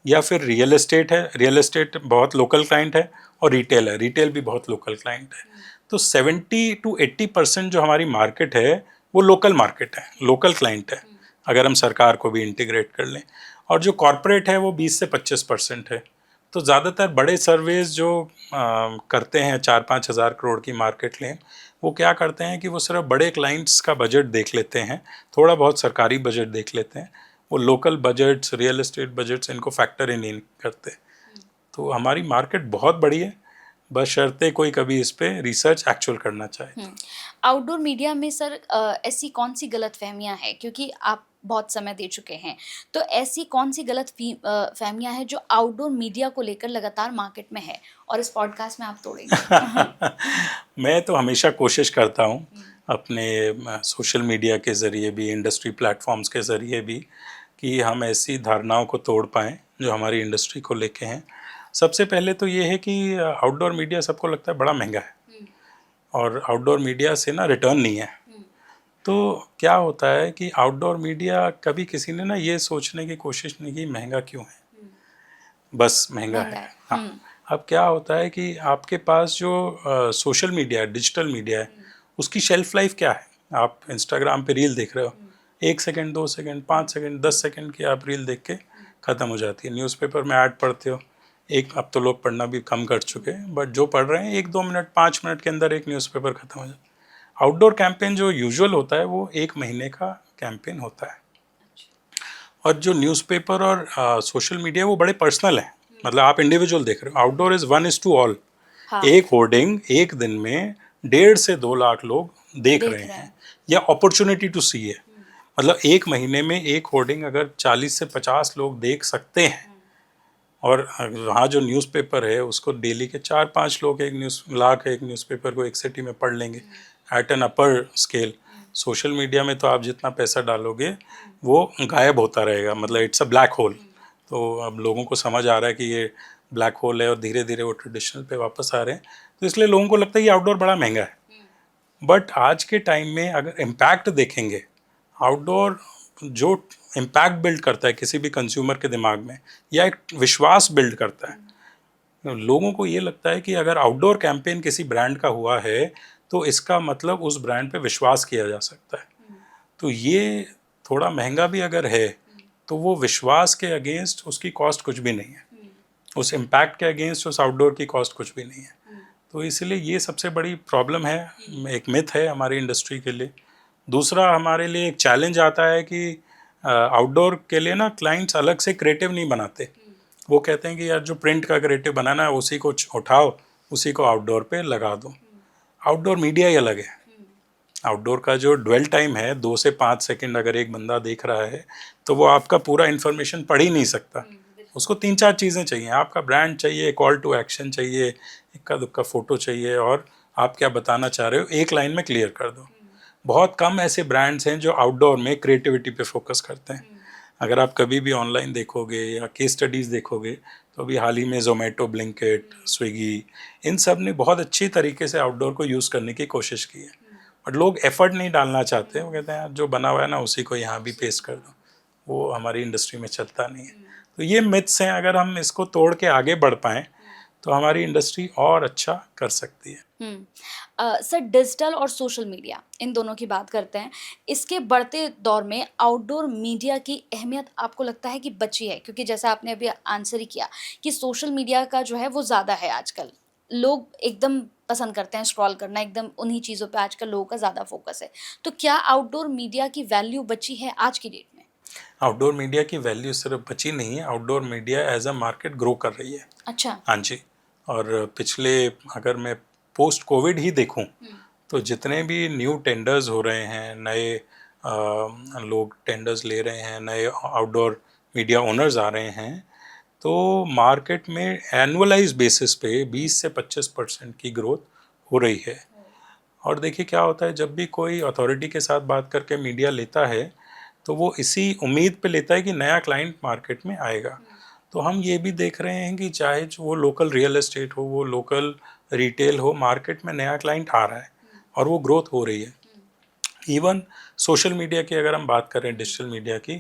या फिर रियल एस्टेट है। रियल एस्टेट बहुत लोकल क्लाइंट है और रिटेल है, रिटेल भी बहुत लोकल क्लाइंट है। तो 70-80% जो हमारी मार्केट है वो लोकल मार्केट है, लोकल क्लाइंट है, अगर हम सरकार को भी इंटीग्रेट कर लें। और जो कॉरपोरेट है वो 20 से 25% है। तो ज़्यादातर बड़े सर्वेज जो करते हैं 4-5 हज़ार करोड़ की मार्केट लें, वो क्या करते हैं कि वो सिर्फ बड़े क्लाइंट्स का बजट देख लेते हैं, थोड़ा बहुत सरकारी बजट देख लेते हैं। वो local budgets, real estate budgets इनको फैक्टर इन नहीं करते। तो हमारी मार्केट बहुत बड़ी है, बशर्ते कोई कभी इस पे रिसर्च एक्चुअल करना चाहे। आउटडोर मीडिया में सर ऐसी कौन सी गलतफहमियां हैं, क्योंकि आप बहुत समय दे चुके हैं, तो ऐसी कौन सी फहमियां हैं जो आउटडोर मीडिया को लेकर लगातार मार्केट में है और इस पॉडकास्ट में आप तोड़ेंगे? मैं तो हमेशा कोशिश करता हूँ अपने सोशल मीडिया के ज़रिए भी, इंडस्ट्री प्लेटफॉर्म्स के ज़रिए भी, कि हम ऐसी धारणाओं को तोड़ पाएँ जो हमारी इंडस्ट्री को लेके हैं। सबसे पहले तो ये है कि आउटडोर मीडिया सबको लगता है बड़ा महंगा है और आउटडोर मीडिया से ना रिटर्न नहीं है। तो क्या होता है कि आउटडोर मीडिया कभी किसी ने ना ये सोचने की कोशिश नहीं की महंगा क्यों है, बस महंगा है। हाँ। अब क्या होता है कि आपके पास जो सोशल मीडिया है, डिजिटल मीडिया है, उसकी शेल्फ लाइफ क्या है। आप इंस्टाग्राम पे रील देख रहे हो, 1 सेकंड, 2 सेकंड, 5 सेकंड, 10 सेकंड की आप रील देख के ख़त्म हो जाती है। न्यूज़पेपर में ऐड पढ़ते हो, एक, अब तो लोग पढ़ना भी कम कर चुके हैं, बट जो पढ़ रहे हैं 1-2 मिनट, 5 मिनट के अंदर एक न्यूज़पेपर ख़त्म हो जाता है। आउटडोर कैंपेन जो यूजुअल होता है वो 1 महीने का कैंपेन होता है। और जो न्यूज़पेपर और सोशल मीडिया वो बड़े पर्सनल हैं, मतलब आप इंडिविजुअल देख रहे हो। Outdoor is 1:all। हाँ, एक होर्डिंग एक दिन में 1.5 से 2 लाख लोग देख रहे हैं या अपॉर्चुनिटी टू सी है। मतलब एक महीने में एक होर्डिंग अगर 40 से 50 लोग देख सकते हैं और वहाँ जो न्यूज़पेपर है उसको डेली के 4-5 लोग एक न्यूज़पेपर को एक सिटी में पढ़ लेंगे at an upper scale. Social media में तो आप जितना पैसा डालोगे वो गायब होता रहेगा, मतलब इट्स अ ब्लैक होल। तो अब लोगों को समझ आ रहा है कि ये ब्लैक होल है और धीरे धीरे वो ट्रेडिशनल पे वापस आ रहे हैं। तो इसलिए लोगों को लगता है कि आउटडोर बड़ा महंगा है। बट आज के टाइम में अगर इम्पैक्ट देखेंगे, आउटडोर जो इम्पैक्ट बिल्ड करता है किसी भी कंज्यूमर के दिमाग में या एक विश्वास बिल्ड करता है। लोगों को ये लगता है कि अगर आउटडोर कैंपेन किसी ब्रांड का हुआ है तो इसका मतलब उस ब्रांड पे विश्वास किया जा सकता है। तो ये थोड़ा महंगा भी अगर है तो वो विश्वास के अगेंस्ट उसकी कॉस्ट कुछ भी नहीं है, उस इम्पैक्ट के अगेंस्ट उस आउटडोर की कॉस्ट कुछ भी नहीं है। तो इसलिए ये सबसे बड़ी प्रॉब्लम है, एक मिथ है हमारी इंडस्ट्री के लिए। दूसरा हमारे लिए एक चैलेंज आता है कि आउटडोर के लिए ना क्लाइंट्स अलग से क्रिएटिव नहीं बनाते। वो कहते हैं कि यार जो प्रिंट का क्रिएटिव बनाना है उसी को उठाओ, उसी को आउटडोर पे लगा दो। आउटडोर मीडिया ही अलग है। आउटडोर का जो ड्वेल टाइम है 2 से 5 सेकंड अगर एक बंदा देख रहा है तो वो आपका पूरा इन्फॉर्मेशन पढ़ ही नहीं सकता। उसको 3-4 चीज़ें चाहिए, आपका ब्रांड चाहिए, कॉल टू एक्शन चाहिए, इक्का दुक्का फ़ोटो चाहिए और आप क्या बताना चाह रहे हो एक लाइन में क्लियर कर दो। बहुत कम ऐसे ब्रांड्स हैं जो आउटडोर में क्रिएटिविटी पे फोकस करते हैं। अगर आप कभी भी ऑनलाइन देखोगे या केस स्टडीज़ देखोगे तो अभी हाल ही में जोमेटो, ब्लिंकिट, स्विगी, इन सब ने बहुत अच्छी तरीके से आउटडोर को यूज़ करने की कोशिश की है। बट लोग एफर्ट नहीं डालना चाहते, वो कहते हैं यार जो बना हुआ है ना उसी को यहाँ भी पेस्ट कर दो, वो हमारी इंडस्ट्री में चलता नहीं है। तो ये मिथ्स हैं, अगर हम इसको तोड़ के आगे बढ़ पाएँ तो हमारी इंडस्ट्री और अच्छा कर सकती है। सर, डिजिटल और सोशल मीडिया, इन दोनों की बात करते हैं। इसके बढ़ते दौर में आउटडोर मीडिया की अहमियत आपको लगता है कि बची है? क्योंकि जैसा आपने अभी आंसर ही किया कि सोशल मीडिया का जो है वो ज़्यादा है आजकल। लोग एकदम पसंद करते हैं स्क्रॉल करना, एकदम उन्हीं चीज़ों पे आजकल लोगों का ज़्यादा फोकस है। तो क्या आउटडोर मीडिया की वैल्यू बची है आज की डेट में? आउटडोर मीडिया की वैल्यू सिर्फ बची नहीं है, outdoor media as a market grow कर रही है। अच्छा। हाँ जी। और पिछले, अगर मैं पोस्ट कोविड ही देखूं तो जितने भी न्यू टेंडर्स हो रहे हैं, नए लोग टेंडर्स ले रहे हैं, नए आउटडोर मीडिया ओनर्स आ रहे हैं, तो मार्केट में एनुअलाइज बेसिस पे 20 से 25% की ग्रोथ हो रही है। और देखिए क्या होता है, जब भी कोई अथॉरिटी के साथ बात करके मीडिया लेता है तो वो इसी उम्मीद पे लेता है कि नया क्लाइंट मार्केट में आएगा। तो हम ये भी देख रहे हैं कि चाहे जो वो लोकल रियल एस्टेट हो, वो लोकल रिटेल हो, मार्केट में नया क्लाइंट आ रहा है और वो ग्रोथ हो रही है। इवन सोशल मीडिया की अगर हम बात करें, डिजिटल मीडिया की,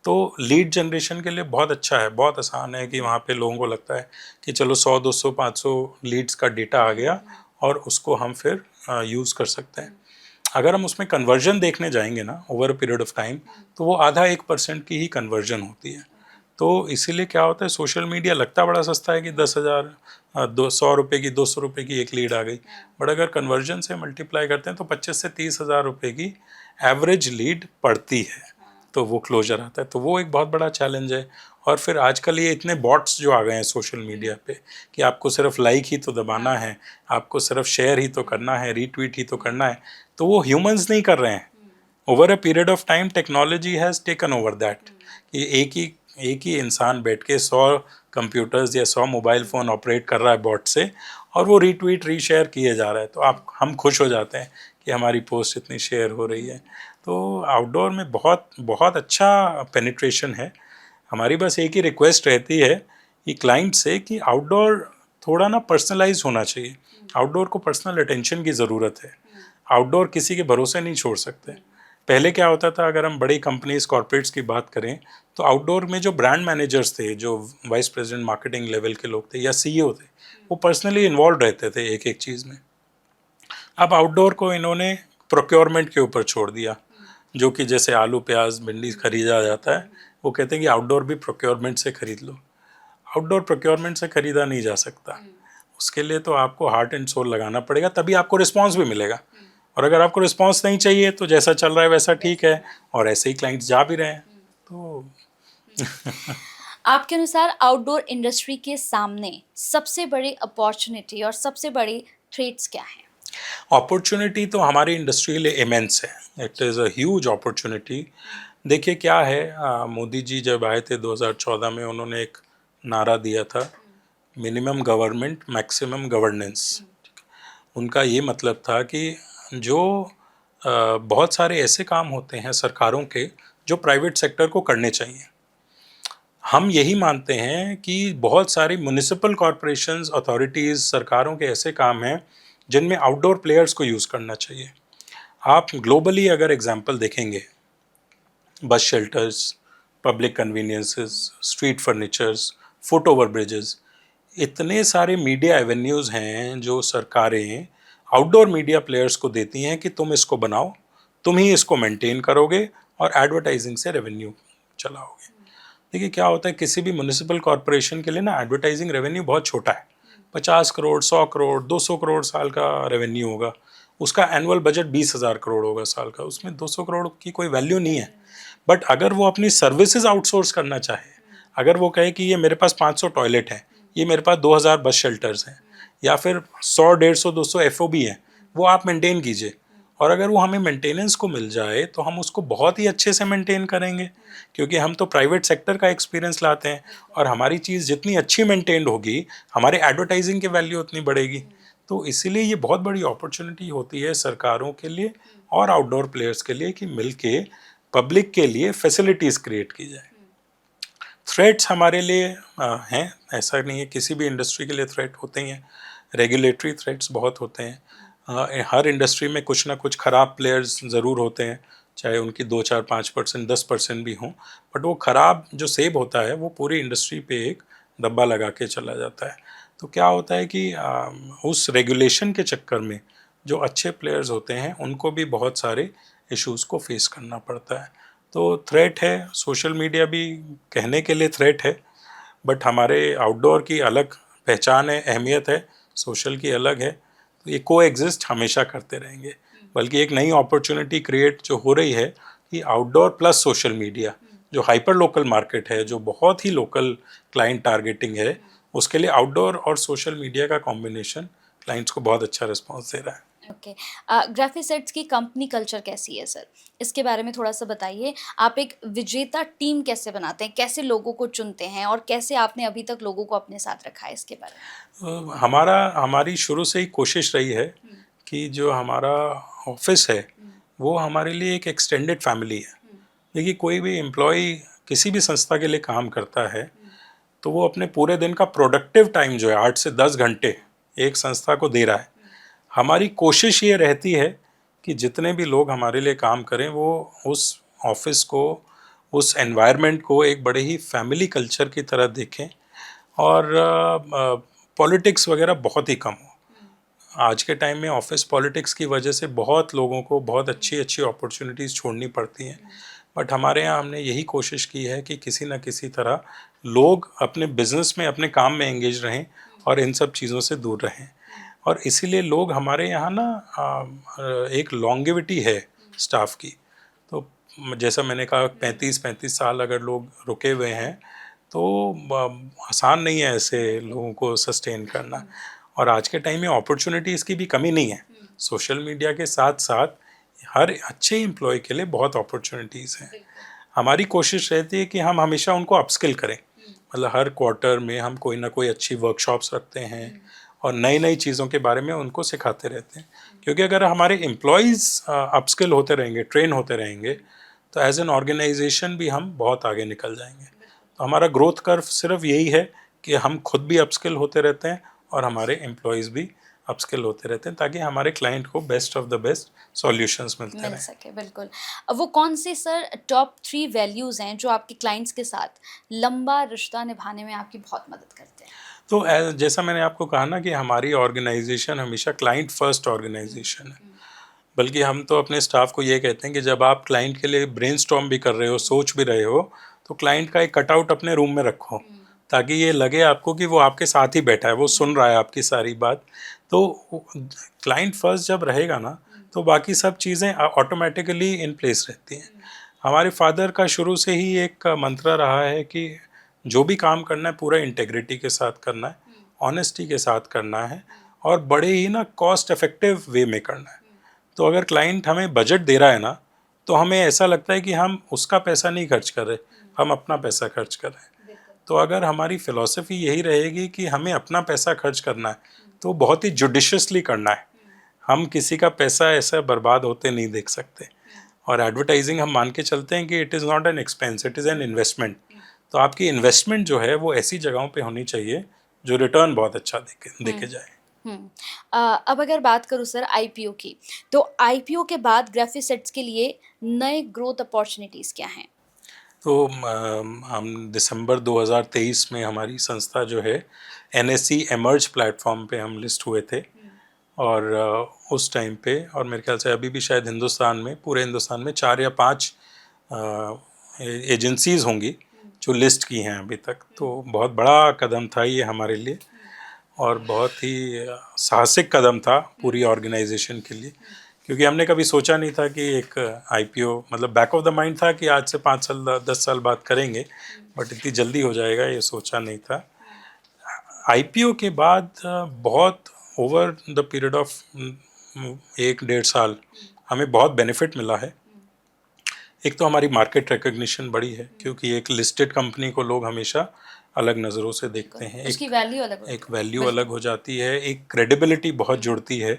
तो लीड जनरेशन के लिए बहुत अच्छा है, बहुत आसान है कि वहाँ पे लोगों को लगता है कि चलो 100, 200, 500 लीड्स का डेटा आ गया और उसको हम फिर यूज़ कर सकते हैं। अगर हम उसमें कन्वर्जन देखने जाएंगे ना over a period of time, तो वो आधा 1% की ही कन्वर्जन होती है। तो इसीलिए क्या होता है, सोशल मीडिया लगता बड़ा सस्ता है कि 10,000, 200 रुपये की, 200 रुपये की एक लीड आ गई, बट अगर कन्वर्जन से मल्टीप्लाई करते हैं तो 25 से 30,000 रुपये की एवरेज लीड पड़ती है, तो वो क्लोजर आता है। तो वो एक बहुत बड़ा चैलेंज है। और फिर आजकल ये इतने बॉट्स जो आ गए हैं सोशल मीडिया पे कि आपको सिर्फ लाइक ही तो दबाना है, आपको सिर्फ शेयर ही तो करना है, रीट्वीट ही तो करना है, तो वो ह्यूमंस नहीं कर रहे हैं। Over a period of time technology has taken over that, कि एक ही इंसान बैठ के 100 कंप्यूटर्स या 100 मोबाइल फ़ोन ऑपरेट कर रहा है बॉट से, और वो रीट्वीट रीशेयर किए जा रहा है। तो हम खुश हो जाते हैं कि हमारी पोस्ट इतनी शेयर हो रही है। तो आउटडोर में बहुत बहुत अच्छा पेनिट्रेशन है। हमारी बस एक ही रिक्वेस्ट रहती है कि क्लाइंट से, कि आउटडोर थोड़ा ना पर्सनलाइज होना चाहिए। आउटडोर को पर्सनल अटेंशन की ज़रूरत है। आउटडोर किसी के भरोसे नहीं छोड़ सकते। पहले क्या होता था, अगर हम बड़ी कंपनीज, कॉर्पोरेट्स की बात करें, तो आउटडोर में जो ब्रांड मैनेजर्स थे, जो वाइस प्रेसिडेंट मार्केटिंग लेवल के लोग थे या सीईओ थे, वो पर्सनली इन्वॉल्व रहते थे एक एक चीज़ में। अब आउटडोर को इन्होंने प्रोक्योरमेंट के ऊपर छोड़ दिया, जो कि जैसे आलू प्याज भिंडी खरीदा जाता है, वो कहते हैं कि आउटडोर भी प्रोक्योरमेंट से खरीद लो। आउटडोर प्रोक्योरमेंट से खरीदा नहीं जा सकता। उसके लिए तो आपको हार्ट एंड सोल लगाना पड़ेगा, तभी आपको रिस्पॉन्स भी मिलेगा। और अगर आपको रिस्पॉन्स नहीं चाहिए तो जैसा चल रहा है वैसा ठीक है, और ऐसे ही क्लाइंट्स जा भी रहे हैं। तो आपके अनुसार आउटडोर इंडस्ट्री के सामने सबसे बड़ी अपॉर्चुनिटी और सबसे बड़ी थ्रेट्स क्या हैं? अपॉर्चुनिटी तो हमारी इंडस्ट्री के लिए इमेंस है। It is a huge opportunity. देखिए क्या है, मोदी जी जब आए थे 2014 में, उन्होंने एक नारा दिया था, मिनिमम गवर्नमेंट मैक्सिमम गवर्नेंस। उनका ये मतलब था कि जो बहुत सारे ऐसे काम होते हैं सरकारों के जो प्राइवेट सेक्टर को करने चाहिए। हम यही मानते हैं कि बहुत सारी म्युनिसिपल कॉरपोरेशंस, अथॉरिटीज़, सरकारों के ऐसे काम हैं जिनमें आउटडोर प्लेयर्स को यूज़ करना चाहिए। आप ग्लोबली अगर एग्जांपल देखेंगे, बस shelters, public conveniences, street furnitures, foot over bridges, इतने सारे मीडिया एवेन्यूज़ हैं जो सरकारें आउटडोर मीडिया प्लेयर्स को देती हैं कि तुम इसको बनाओ, तुम ही इसको मेंटेन करोगे और एडवर्टाइजिंग से रेवेन्यू चलाओगे। देखिए क्या होता है, किसी भी म्युनिसिपल कॉरपोरेशन के लिए ना एडवर्टाइजिंग रेवेन्यू बहुत छोटा है। 50 करोड़, 100 करोड़, 200 करोड़ साल का रेवेन्यू होगा। उसका एनुअल बजट 20,000 करोड़ होगा साल का, उसमें 200 करोड़ की कोई वैल्यू नहीं है। बट अगर वो अपनी सर्विसेज आउटसोर्स करना चाहे, अगर वो कहे कि ये मेरे पास 500 टॉयलेट हैं, ये मेरे पास 2000 बस शेल्टर्स हैं, या फिर 100, 150, 200 एफओबी हैं, वो आप मेंटेन कीजिए, और अगर वो हमें मेंटेनेंस को मिल जाए तो हम उसको बहुत ही अच्छे से मेंटेन करेंगे, क्योंकि हम तो प्राइवेट सेक्टर का एक्सपीरियंस लाते हैं। और हमारी चीज़ जितनी अच्छी मेंटेन्ड होगी, हमारे एडवर्टाइजिंग की वैल्यू उतनी बढ़ेगी। तो इसीलिए ये बहुत बड़ी अपॉर्चुनिटी होती है सरकारों के लिए और आउटडोर प्लेयर्स के लिए कि मिलके पब्लिक के लिए फैसिलिटीज़ क्रिएट की जाए। थ्रेट्स हमारे लिए हैं, ऐसा नहीं है, किसी भी इंडस्ट्री के लिए थ्रेट होते ही हैं। रेगुलेटरी थ्रेट्स बहुत होते हैं। हर इंडस्ट्री में कुछ ना कुछ ख़राब प्लेयर्स ज़रूर होते हैं, चाहे उनकी 2 4 5% 10% भी हों, बट वो ख़राब जो सेब होता है वो पूरी इंडस्ट्री पे एक धब्बा लगा के चला जाता है। तो क्या होता है कि उस रेगुलेशन के चक्कर में जो अच्छे प्लेयर्स होते हैं उनको भी बहुत सारे इश्यूज़ को फेस करना पड़ता है। तो थ्रेट है, सोशल मीडिया भी कहने के लिए थ्रेट है, बट हमारे आउटडोर की अलग पहचान है, अहमियत है, सोशल की अलग है। तो ये को एग्जिस्ट हमेशा करते रहेंगे। बल्कि एक नई अपॉर्चुनिटी क्रिएट जो हो रही है कि आउटडोर प्लस सोशल मीडिया, जो हाइपर लोकल मार्केट है, जो बहुत ही लोकल क्लाइंट टारगेटिंग है, उसके लिए आउटडोर और सोशल मीडिया का कॉम्बिनेशन क्लाइंट्स को बहुत अच्छा रिस्पॉन्स दे रहा है। ओके। ग्राफिसेट्स की कंपनी कल्चर कैसी है सर? इसके बारे में थोड़ा-सा बताइए। आप एक विजेता टीम कैसे बनाते हैं? कैसे लोगों को चुनते हैं और कैसे आपने अभी तक लोगों को अपने साथ रखा है, इसके बारे में? हमारी शुरू से ही कोशिश रही है कि जो हमारा ऑफिस है वो हमारे लिए एक एक्सटेंडेड फैमिली है। देखिए, कोई भी एम्प्लॉय किसी भी संस्था के लिए काम करता है तो वो अपने पूरे दिन का प्रोडक्टिव टाइम जो है 8 से 10 घंटे एक संस्था को दे रहा है। हमारी कोशिश ये रहती है कि जितने भी लोग हमारे लिए काम करें वो उस ऑफिस को, उस एनवायरनमेंट को एक बड़े ही फैमिली कल्चर की तरह देखें और पॉलिटिक्स वगैरह बहुत ही कम हो। आज के टाइम में ऑफिस पॉलिटिक्स की वजह से बहुत लोगों को बहुत अच्छी अच्छी अपॉर्चुनिटीज़ छोड़नी पड़ती हैं, बट हमारे यहाँ हमने यही कोशिश की है कि किसी न किसी तरह लोग अपने बिजनेस में, अपने काम में एंगेज रहें और इन सब चीज़ों से दूर रहें। और इसीलिए लोग हमारे यहाँ ना एक लॉन्गेविटी है स्टाफ की। तो जैसा मैंने कहा 35-35 साल अगर लोग रुके हुए हैं तो आसान नहीं है ऐसे लोगों को सस्टेन करना। और आज के टाइम में अपॉर्चुनिटीज़ की भी कमी नहीं है। सोशल मीडिया के साथ साथ हर अच्छे एम्प्लॉय के लिए बहुत अपॉर्चुनिटीज़ हैं। हमारी कोशिश रहती है कि हम हमेशा उनको अपस्किल करें। मतलब हर क्वार्टर में हम कोई ना कोई अच्छी वर्कशॉप्स रखते हैं और नई नई चीज़ों के बारे में उनको सिखाते रहते हैं। क्योंकि अगर हमारे एम्प्लॉयज़ अपस्किल होते रहेंगे, ट्रेन होते रहेंगे, तो एज एन ऑर्गेनाइजेशन भी हम बहुत आगे निकल जाएंगे। तो हमारा ग्रोथ कर्व सिर्फ यही है कि हम खुद भी अपस्किल होते रहते हैं और हमारे एम्प्लॉयज़ भी अपस्किल होते रहते हैं, ताकि हमारे क्लाइंट को best of the best solutions मिलते मिल रहें। सके, बिल्कुल। अब वो कौन सी सर टॉप 3 वैल्यूज़ हैं जो आपके क्लाइंट्स के साथ लंबा रिश्ता निभाने में आपकी बहुत मदद करते हैं? तो जैसा मैंने आपको कहा ना कि हमारी ऑर्गेनाइजेशन हमेशा क्लाइंट फर्स्ट ऑर्गेनाइजेशन है। बल्कि हम तो अपने स्टाफ को ये कहते हैं कि जब आप क्लाइंट के लिए ब्रेनस्टॉर्म भी कर रहे हो, सोच भी रहे हो, तो क्लाइंट का एक कटआउट अपने रूम में रखो, ताकि ये लगे आपको कि वो आपके साथ ही बैठा है, वो सुन रहा है आपकी सारी बात। तो क्लाइंट फर्स्ट जब रहेगा ना, तो बाकी सब चीज़ें ऑटोमेटिकली इन प्लेस रहती हैं। हमारे फादर का शुरू से ही एक मंत्र रहा है कि जो भी काम करना है पूरा इंटेग्रिटी के साथ करना है, ऑनेस्टी के साथ करना है और बड़े ही ना कॉस्ट इफेक्टिव वे में करना है। तो अगर क्लाइंट हमें बजट दे रहा है ना, तो हमें ऐसा लगता है कि हम उसका पैसा नहीं खर्च कर रहे, हम अपना पैसा खर्च कर रहे हैं। तो अगर हमारी फिलॉसफी यही रहेगी कि हमें अपना पैसा खर्च करना है, तो बहुत ही जुडिशियसली करना है। हम किसी का पैसा ऐसा बर्बाद होते नहीं देख सकते। और एडवर्टाइजिंग हम मान के चलते हैं कि it is not an expense, it is an investment. तो आपकी इन्वेस्टमेंट जो है वो ऐसी जगहों पे होनी चाहिए जो रिटर्न बहुत अच्छा देके जाए। अब अगर बात करूँ सर आईपीओ की, तो आईपीओ के बाद ग्राफिसेट्स के लिए नए ग्रोथ अपॉर्चुनिटीज़ क्या हैं? तो हम दिसंबर 2023 में हमारी संस्था जो है NSE एमर्ज प्लेटफॉर्म पे हम लिस्ट हुए थे। और उस टाइम पे, और मेरे ख्याल से अभी भी शायद हिंदुस्तान में, पूरे हिंदुस्तान में 4 या 5 एजेंसीज़ होंगी जो लिस्ट की हैं अभी तक। तो बहुत बड़ा कदम था ये हमारे लिए और बहुत ही साहसिक कदम था पूरी ऑर्गेनाइजेशन के लिए, क्योंकि हमने कभी सोचा नहीं था कि एक IPO, मतलब बैक ऑफ द माइंड था कि आज से 5 साल 10 साल बाद करेंगे, बट इतनी जल्दी हो जाएगा ये सोचा नहीं था। IPO के बाद बहुत ओवर द पीरियड ऑफ 1 डेढ़ साल हमें बहुत बेनिफिट मिला है। एक तो हमारी मार्केट रिकग्निशन बढ़ी है, क्योंकि एक लिस्टेड कंपनी को लोग हमेशा अलग नज़रों से देखते हैं। उसकी वैल्यू अलग होती है। एक वैल्यू अलग हो जाती है, एक क्रेडिबिलिटी बहुत जुड़ती है,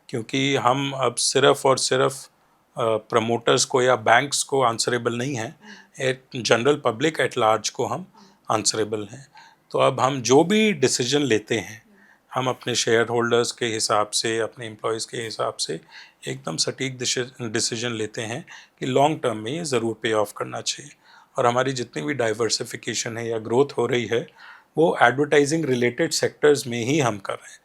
क्योंकि हम अब सिर्फ़ और सिर्फ प्रमोटर्स को या बैंक्स को आंसरेबल नहीं हैं, एक जनरल पब्लिक एट लार्ज को हम आंसरेबल हैं। तो अब हम जो भी डिसीजन लेते हैं, हम अपने शेयर होल्डर्स के हिसाब से, अपने एम्प्लॉयज़ के हिसाब से एकदम सटीक डिसीजन लेते हैं कि लॉन्ग टर्म में ये ज़रूर पे ऑफ करना चाहिए। और हमारी जितनी भी डाइवर्सिफिकेशन है या ग्रोथ हो रही है, वो एडवर्टाइजिंग रिलेटेड सेक्टर्स में ही हम कर रहे हैं,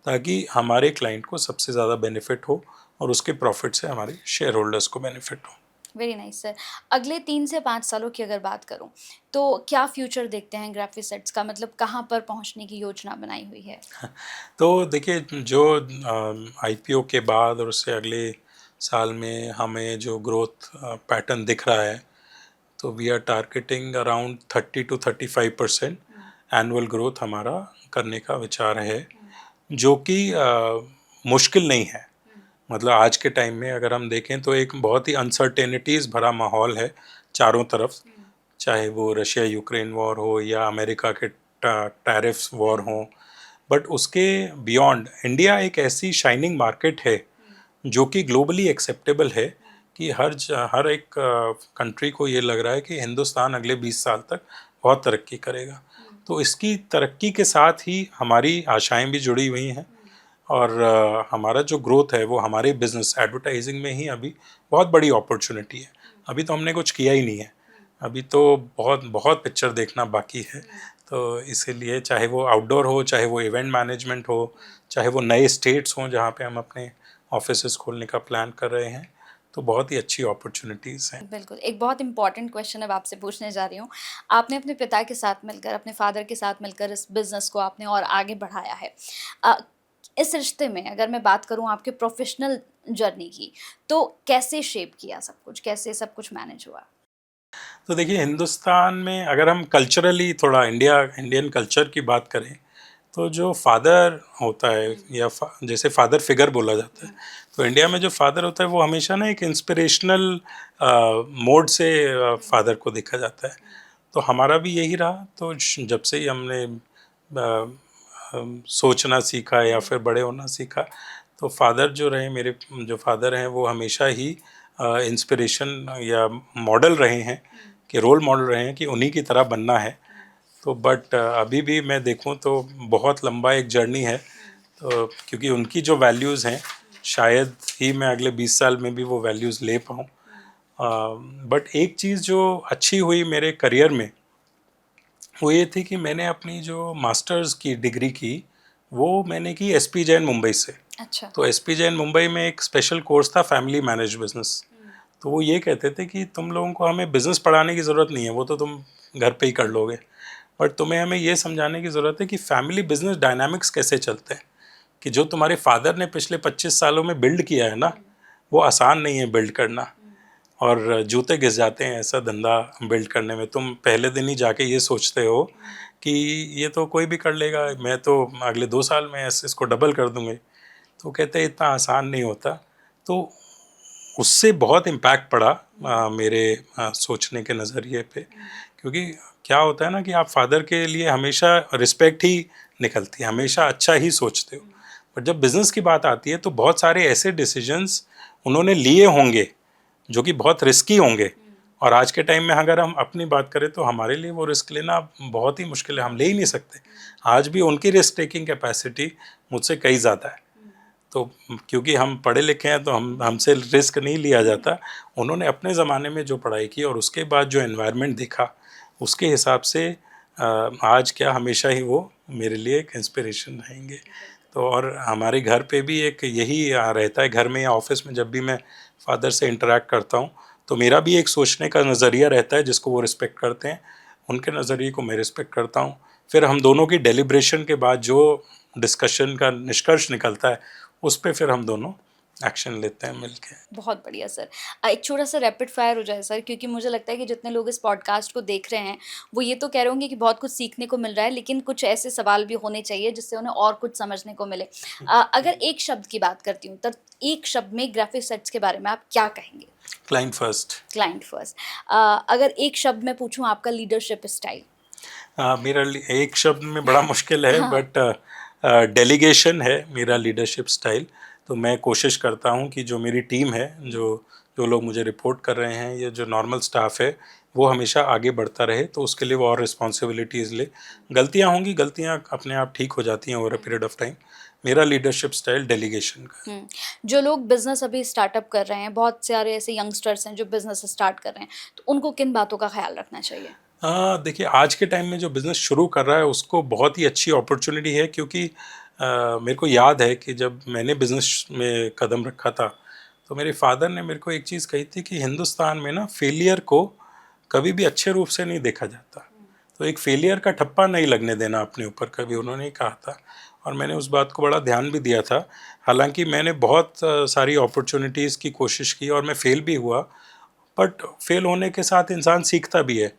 ताकि हमारे क्लाइंट को सबसे ज़्यादा बेनिफिट हो और उसके प्रॉफिट से हमारे शेयर होल्डर्स को बेनिफिट हो। Very nice sir. अगले 3 से 5 सालों की अगर बात करूँ, तो क्या फ्यूचर देखते हैं ग्राफिसेट्स का? मतलब कहाँ पर पहुँचने की योजना बनाई हुई है? तो देखिए, जो आईपीओ के बाद और उससे अगले साल में हमें जो ग्रोथ पैटर्न दिख रहा है, तो we are targeting around 30 to 35% annual growth हमारा करने का विचार है, जो कि मुश्किल नहीं है। मतलब आज के टाइम में अगर हम देखें तो एक बहुत ही अनसर्टेनिटीज़ भरा माहौल है चारों तरफ, चाहे वो रशिया यूक्रेन वॉर हो या अमेरिका के टैरिफ्स वॉर हो। बट उसके बियॉन्ड इंडिया एक ऐसी शाइनिंग मार्केट है जो कि ग्लोबली एक्सेप्टेबल है, कि हर एक कंट्री को ये लग रहा है कि हिंदुस्तान अगले 20 साल तक बहुत तरक्की करेगा। तो इसकी तरक्की के साथ ही हमारी आशाएं भी जुड़ी हुई हैं, और हमारा जो ग्रोथ है वो हमारे बिजनेस एडवर्टाइजिंग में ही अभी बहुत बड़ी अपॉर्चुनिटी है। अभी तो हमने कुछ किया ही नहीं है, अभी तो बहुत बहुत पिक्चर देखना बाकी है। तो इसीलिए चाहे वो आउटडोर हो, चाहे वो इवेंट मैनेजमेंट हो, चाहे वो नए स्टेट्स हों जहाँ पे हम अपने ऑफिसेस खोलने का प्लान कर रहे हैं, तो बहुत ही अच्छी अपॉर्चुनिटीज़ हैं। बिल्कुल, एक बहुत इम्पोर्टेंट क्वेश्चन अब आपसे पूछने जा रही हूँ। आपने अपने पिता के साथ मिलकर, अपने फ़ादर के साथ मिलकर इस बिज़नेस को आपने और आगे बढ़ाया है। अ, इस रिश्ते में अगर मैं बात करूँ आपके प्रोफ़ेशनल जर्नी की, तो कैसे शेप किया सब कुछ? कैसे सब कुछ मैनेज हुआ? तो देखिए, हिंदुस्तान में अगर हम कल्चरली थोड़ा इंडियन कल्चर की बात करें, तो जो फादर होता है या जैसे फादर फिगर बोला जाता है, तो इंडिया में जो फादर होता है वो हमेशा ना एक इंस्पिरेशनल मोड से फादर को देखा जाता है। तो हमारा भी यही रहा। तो जब से ही हमने सोचना सीखा या फिर बड़े होना सीखा, तो फादर जो रहे, मेरे जो फादर हैं, वो हमेशा ही इंस्पिरेशन या मॉडल रहे हैं, कि रोल मॉडल रहे हैं कि उन्हीं की तरह बनना है। तो बट अभी भी मैं देखूं तो बहुत लंबा एक जर्नी है, तो क्योंकि उनकी जो वैल्यूज़ हैं, शायद ही मैं अगले 20 साल में भी वो वैल्यूज़ ले पाऊँ। बट एक चीज़ जो अच्छी हुई मेरे करियर में, वो ये थी कि मैंने अपनी जो मास्टर्स की डिग्री की, वो मैंने की एसपी जैन मुंबई से। अच्छा। तो एसपी जैन मुंबई में एक स्पेशल कोर्स था, फैमिली मैनेज बिजनेस। तो वो ये कहते थे कि तुम लोगों को हमें बिज़नेस पढ़ाने की ज़रूरत नहीं है, वो तो तुम घर पे ही कर लोगे, बट तुम्हें हमें ये समझाने की ज़रूरत है कि फैमिली बिजनेस डायनामिक्स कैसे चलते हैं, कि जो तुम्हारे फादर ने पिछले 25 सालों में बिल्ड किया है ना, वो आसान नहीं है बिल्ड करना, और जूते घिस जाते हैं ऐसा धंधा बिल्ड करने में। तुम पहले दिन ही जाके ये सोचते हो कि ये तो कोई भी कर लेगा, मैं तो अगले 2 साल में इसको डबल कर दूंगी। तो कहते हैं इतना आसान नहीं होता। तो उससे बहुत इम्पैक्ट पड़ा मेरे सोचने के नज़रिए पे, क्योंकि क्या होता है ना कि आप फादर के लिए हमेशा रिस्पेक्ट ही निकलती है, हमेशा अच्छा ही सोचते हो। बट जब बिज़नेस की बात आती है तो बहुत सारे ऐसे डिसीजंस उन्होंने लिए होंगे जो कि बहुत रिस्की होंगे, और आज के टाइम में अगर हम अपनी बात करें तो हमारे लिए वो रिस्क लेना बहुत ही मुश्किल है, हम ले ही नहीं सकते। आज भी उनकी रिस्क टेकिंग कैपेसिटी मुझसे कई ज़्यादा है। तो क्योंकि हम पढ़े लिखे हैं तो हमसे रिस्क नहीं लिया जाता। उन्होंने अपने ज़माने में जो पढ़ाई की और उसके बाद जो एनवायरनमेंट देखा, उसके हिसाब से आज क्या, हमेशा ही वो मेरे लिए एक इंस्पिरेशन रहेंगे। तो और हमारे घर पे भी एक यही रहता है, घर में या ऑफिस में जब भी मैं फादर से इंटरेक्ट करता हूँ, तो मेरा भी एक सोचने का नज़रिया रहता है जिसको वो रिस्पेक्ट करते हैं, उनके नज़रिए को मैं रिस्पेक्ट करता हूँ। फिर हम दोनों की डेलिब्रेशन के बाद जो डिस्कशन का निष्कर्ष निकलता है, उस पे फिर हम दोनों एक्शन लेते हैं मिलके। बहुत बढ़िया सर। एक छोटा-सा रैपिड फायर हो जाए सर, क्योंकि मुझे लगता है कि जितने लोग इस पॉडकास्ट को देख रहे हैं, वो ये तो कह रहे होंगे कि बहुत कुछ सीखने को मिल रहा है, लेकिन कुछ ऐसे सवाल भी होने चाहिए जिससे उन्हें और कुछ समझने को मिले। अगर एक शब्द की बात करती हूँ, तो एक शब्द में ग्राफिक सेट्स के बारे में आप क्या कहेंगे? Client first. Client first. अगर एक शब्द में पूछूँ, आपका लीडरशिप स्टाइल? एक शब्द में बड़ा मुश्किल है, हाँ। बट डेलीगेशन है मेरा लीडरशिप स्टाइल। तो मैं कोशिश करता हूँ कि जो मेरी टीम है, जो जो लोग मुझे रिपोर्ट कर रहे हैं या जो नॉर्मल स्टाफ है वो हमेशा आगे बढ़ता रहे, तो उसके लिए वो और रिस्पॉन्सिबिलिटीज़ ले। गलतियाँ होंगी, गलतियाँ अपने आप ठीक हो जाती हैं over a period of time. मेरा लीडरशिप स्टाइल डेलीगेशन का है। जो लोग बिजनेस अभी स्टार्टअप कर रहे हैं, बहुत सारे ऐसे यंगस्टर्स हैं जो बिजनेस स्टार्ट कर रहे हैं, तो उनको किन बातों का ख्याल रखना चाहिए? देखिए, आज के टाइम में जो बिज़नेस शुरू कर रहा है उसको बहुत ही अच्छी अपॉर्चुनिटी है, क्योंकि मेरे को याद है कि जब मैंने बिज़नेस में कदम रखा था तो मेरे फादर ने मेरे को एक चीज़ कही थी कि हिंदुस्तान में ना फेलियर को कभी भी अच्छे रूप से नहीं देखा जाता, तो एक फेलियर का ठप्पा नहीं लगने देना अपने ऊपर, कभी उन्होंने कहा था। और मैंने उस बात को बड़ा ध्यान भी दिया था। हालांकि मैंने बहुत सारी अपॉर्चुनिटीज़ की कोशिश की और मैं फेल भी हुआ, बट फेल होने के साथ इंसान सीखता भी है।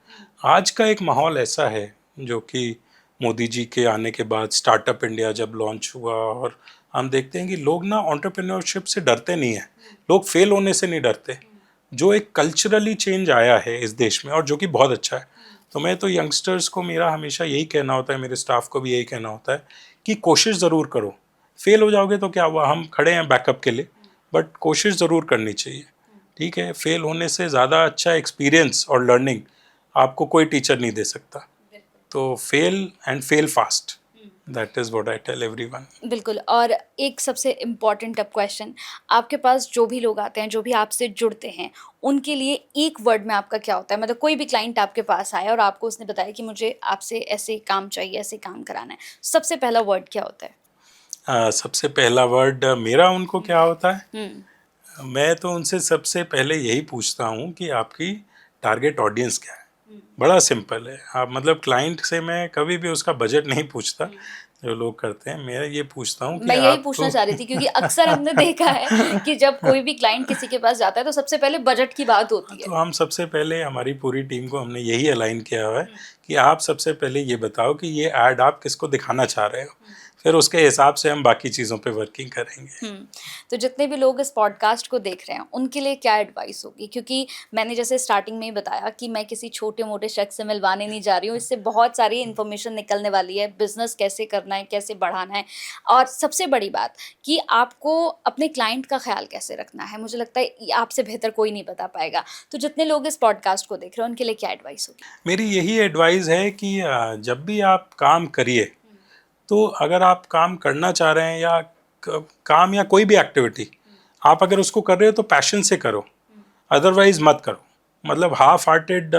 आज का एक माहौल ऐसा है जो कि मोदी जी के आने के बाद स्टार्टअप इंडिया जब लॉन्च हुआ, और हम देखते हैं कि लोग ना एंटरप्रेन्योरशिप से डरते नहीं हैं, लोग फेल होने से नहीं डरते। जो एक कल्चरली चेंज आया है इस देश में और जो कि बहुत अच्छा है। तो मैं तो यंगस्टर्स को मेरा हमेशा यही कहना होता है, मेरे स्टाफ को भी यही कहना होता है कि कोशिश ज़रूर करो। फेल हो जाओगे तो क्या हुआ, हम खड़े हैं बैकअप के लिए, बट कोशिश ज़रूर करनी चाहिए। ठीक है, फेल होने से ज़्यादा अच्छा एक्सपीरियंस और लर्निंग आपको कोई टीचर नहीं दे सकता। तो fail and fail fast, that is what I tell everyone. बिल्कुल। और एक सबसे इम्पॉर्टेंट अब क्वेश्चन, आपके पास जो भी लोग आते हैं, जो भी आपसे जुड़ते हैं, उनके लिए एक वर्ड में आपका क्या होता है? मतलब कोई भी क्लाइंट आपके पास आया और आपको उसने बताया कि मुझे आपसे ऐसे काम चाहिए, ऐसे काम कराना है, सबसे पहला वर्ड क्या होता है? सबसे पहला वर्ड मेरा उनको क्या होता है? हम्म। मैं तो उनसे सबसे पहले यही पूछता हूँ कि आपकी टारगेट ऑडियंस क्या है। बड़ा सिंपल है। आप मतलब क्लाइंट से मैं कभी भी उसका बजट नहीं पूछता, जो लोग करते हैं। मैं ये पूछता हूँ कि मैं यही पूछना आपको चाह रही थी, क्योंकि अक्सर हमने देखा है कि जब कोई भी क्लाइंट किसी के पास जाता है तो सबसे पहले बजट की बात होती है। तो हम सबसे पहले, हमारी पूरी टीम को हमने यही अलाइन किया हुआ है कि आप सबसे पहले ये बताओ कि ये ऐड आप किसको दिखाना चाह रहे हो, फिर उसके हिसाब से हम बाकी चीज़ों पे वर्किंग करेंगे। तो जितने भी लोग इस पॉडकास्ट को देख रहे हैं उनके लिए क्या एडवाइस होगी? क्योंकि मैंने जैसे स्टार्टिंग में ही बताया कि मैं किसी छोटे मोटे शख्स से मिलवाने नहीं जा रही हूँ, इससे बहुत सारी इन्फॉर्मेशन निकलने वाली है, बिजनेस कैसे करना है, कैसे बढ़ाना है, और सबसे बड़ी बात कि आपको अपने क्लाइंट का ख्याल कैसे रखना है। मुझे लगता है ये आपसे बेहतर कोई नहीं बता पाएगा। तो जितने लोग इस पॉडकास्ट को देख रहे हैं उनके लिए क्या एडवाइस होगी? मेरी यही एडवाइस है कि जब भी आप काम करिए, तो अगर आप काम करना चाह रहे हैं या काम या कोई भी एक्टिविटी आप अगर उसको कर रहे हो तो पैशन से करो, अदरवाइज मत करो। मतलब हाफ हार्टेड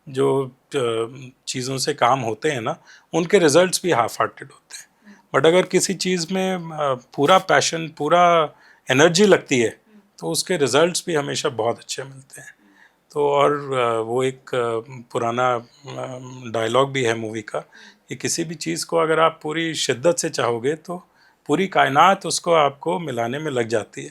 जो चीज़ों से काम होते हैं ना, उनके रिजल्ट्स भी हाफ हार्टेड होते हैं। बट अगर किसी चीज़ में पूरा पैशन, पूरा एनर्जी लगती है, तो उसके रिजल्ट्स भी हमेशा बहुत अच्छे मिलते हैं। तो और वो एक पुराना डायलॉग भी है मूवी का कि किसी भी चीज़ को अगर आप पूरी शिद्दत से चाहोगे तो पूरी कायनात उसको आपको मिलाने में लग जाती है।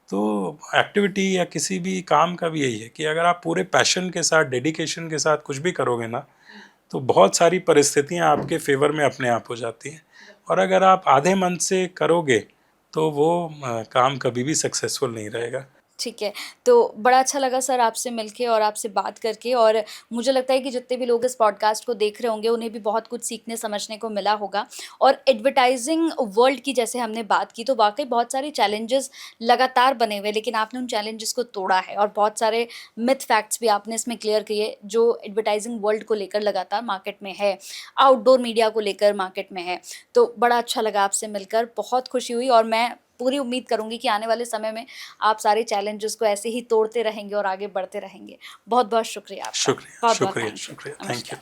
तो एक्टिविटी या किसी भी काम का भी यही है कि अगर आप पूरे पैशन के साथ, डेडिकेशन के साथ कुछ भी करोगे ना, तो बहुत सारी परिस्थितियां आपके फेवर में अपने आप हो जाती हैं। और अगर आप आधे मन से करोगे तो वो काम कभी भी सक्सेसफुल नहीं रहेगा। ठीक है। तो बड़ा अच्छा लगा सर आपसे मिलके और आपसे बात करके, और मुझे लगता है कि जितने भी लोग इस पॉडकास्ट को देख रहे होंगे उन्हें भी बहुत कुछ सीखने समझने को मिला होगा। और एडवर्टाइजिंग वर्ल्ड की जैसे हमने बात की, तो वाक़ई बहुत सारे चैलेंजेस लगातार बने हुए हैं, लेकिन आपने उन चैलेंजेस को तोड़ा है और बहुत सारे मिथ फैक्ट्स भी आपने इसमें क्लियर किए जो एडवर्टाइजिंग वर्ल्ड को लेकर लगातार मार्केट में है, आउटडोर मीडिया को लेकर मार्केट में है। तो बड़ा अच्छा लगा आपसे मिलकर, बहुत खुशी हुई, और मैं पूरी उम्मीद करूँगी कि आने वाले समय में आप सारे चैलेंजेस को ऐसे ही तोड़ते रहेंगे और आगे बढ़ते रहेंगे। बहुत-बहुत शुक्रिया आपका। शुक्रिया, बहुत-बहुत शुक्रिया, थैंक यू। शुक्रिया। थैंक नमस्कार। यू।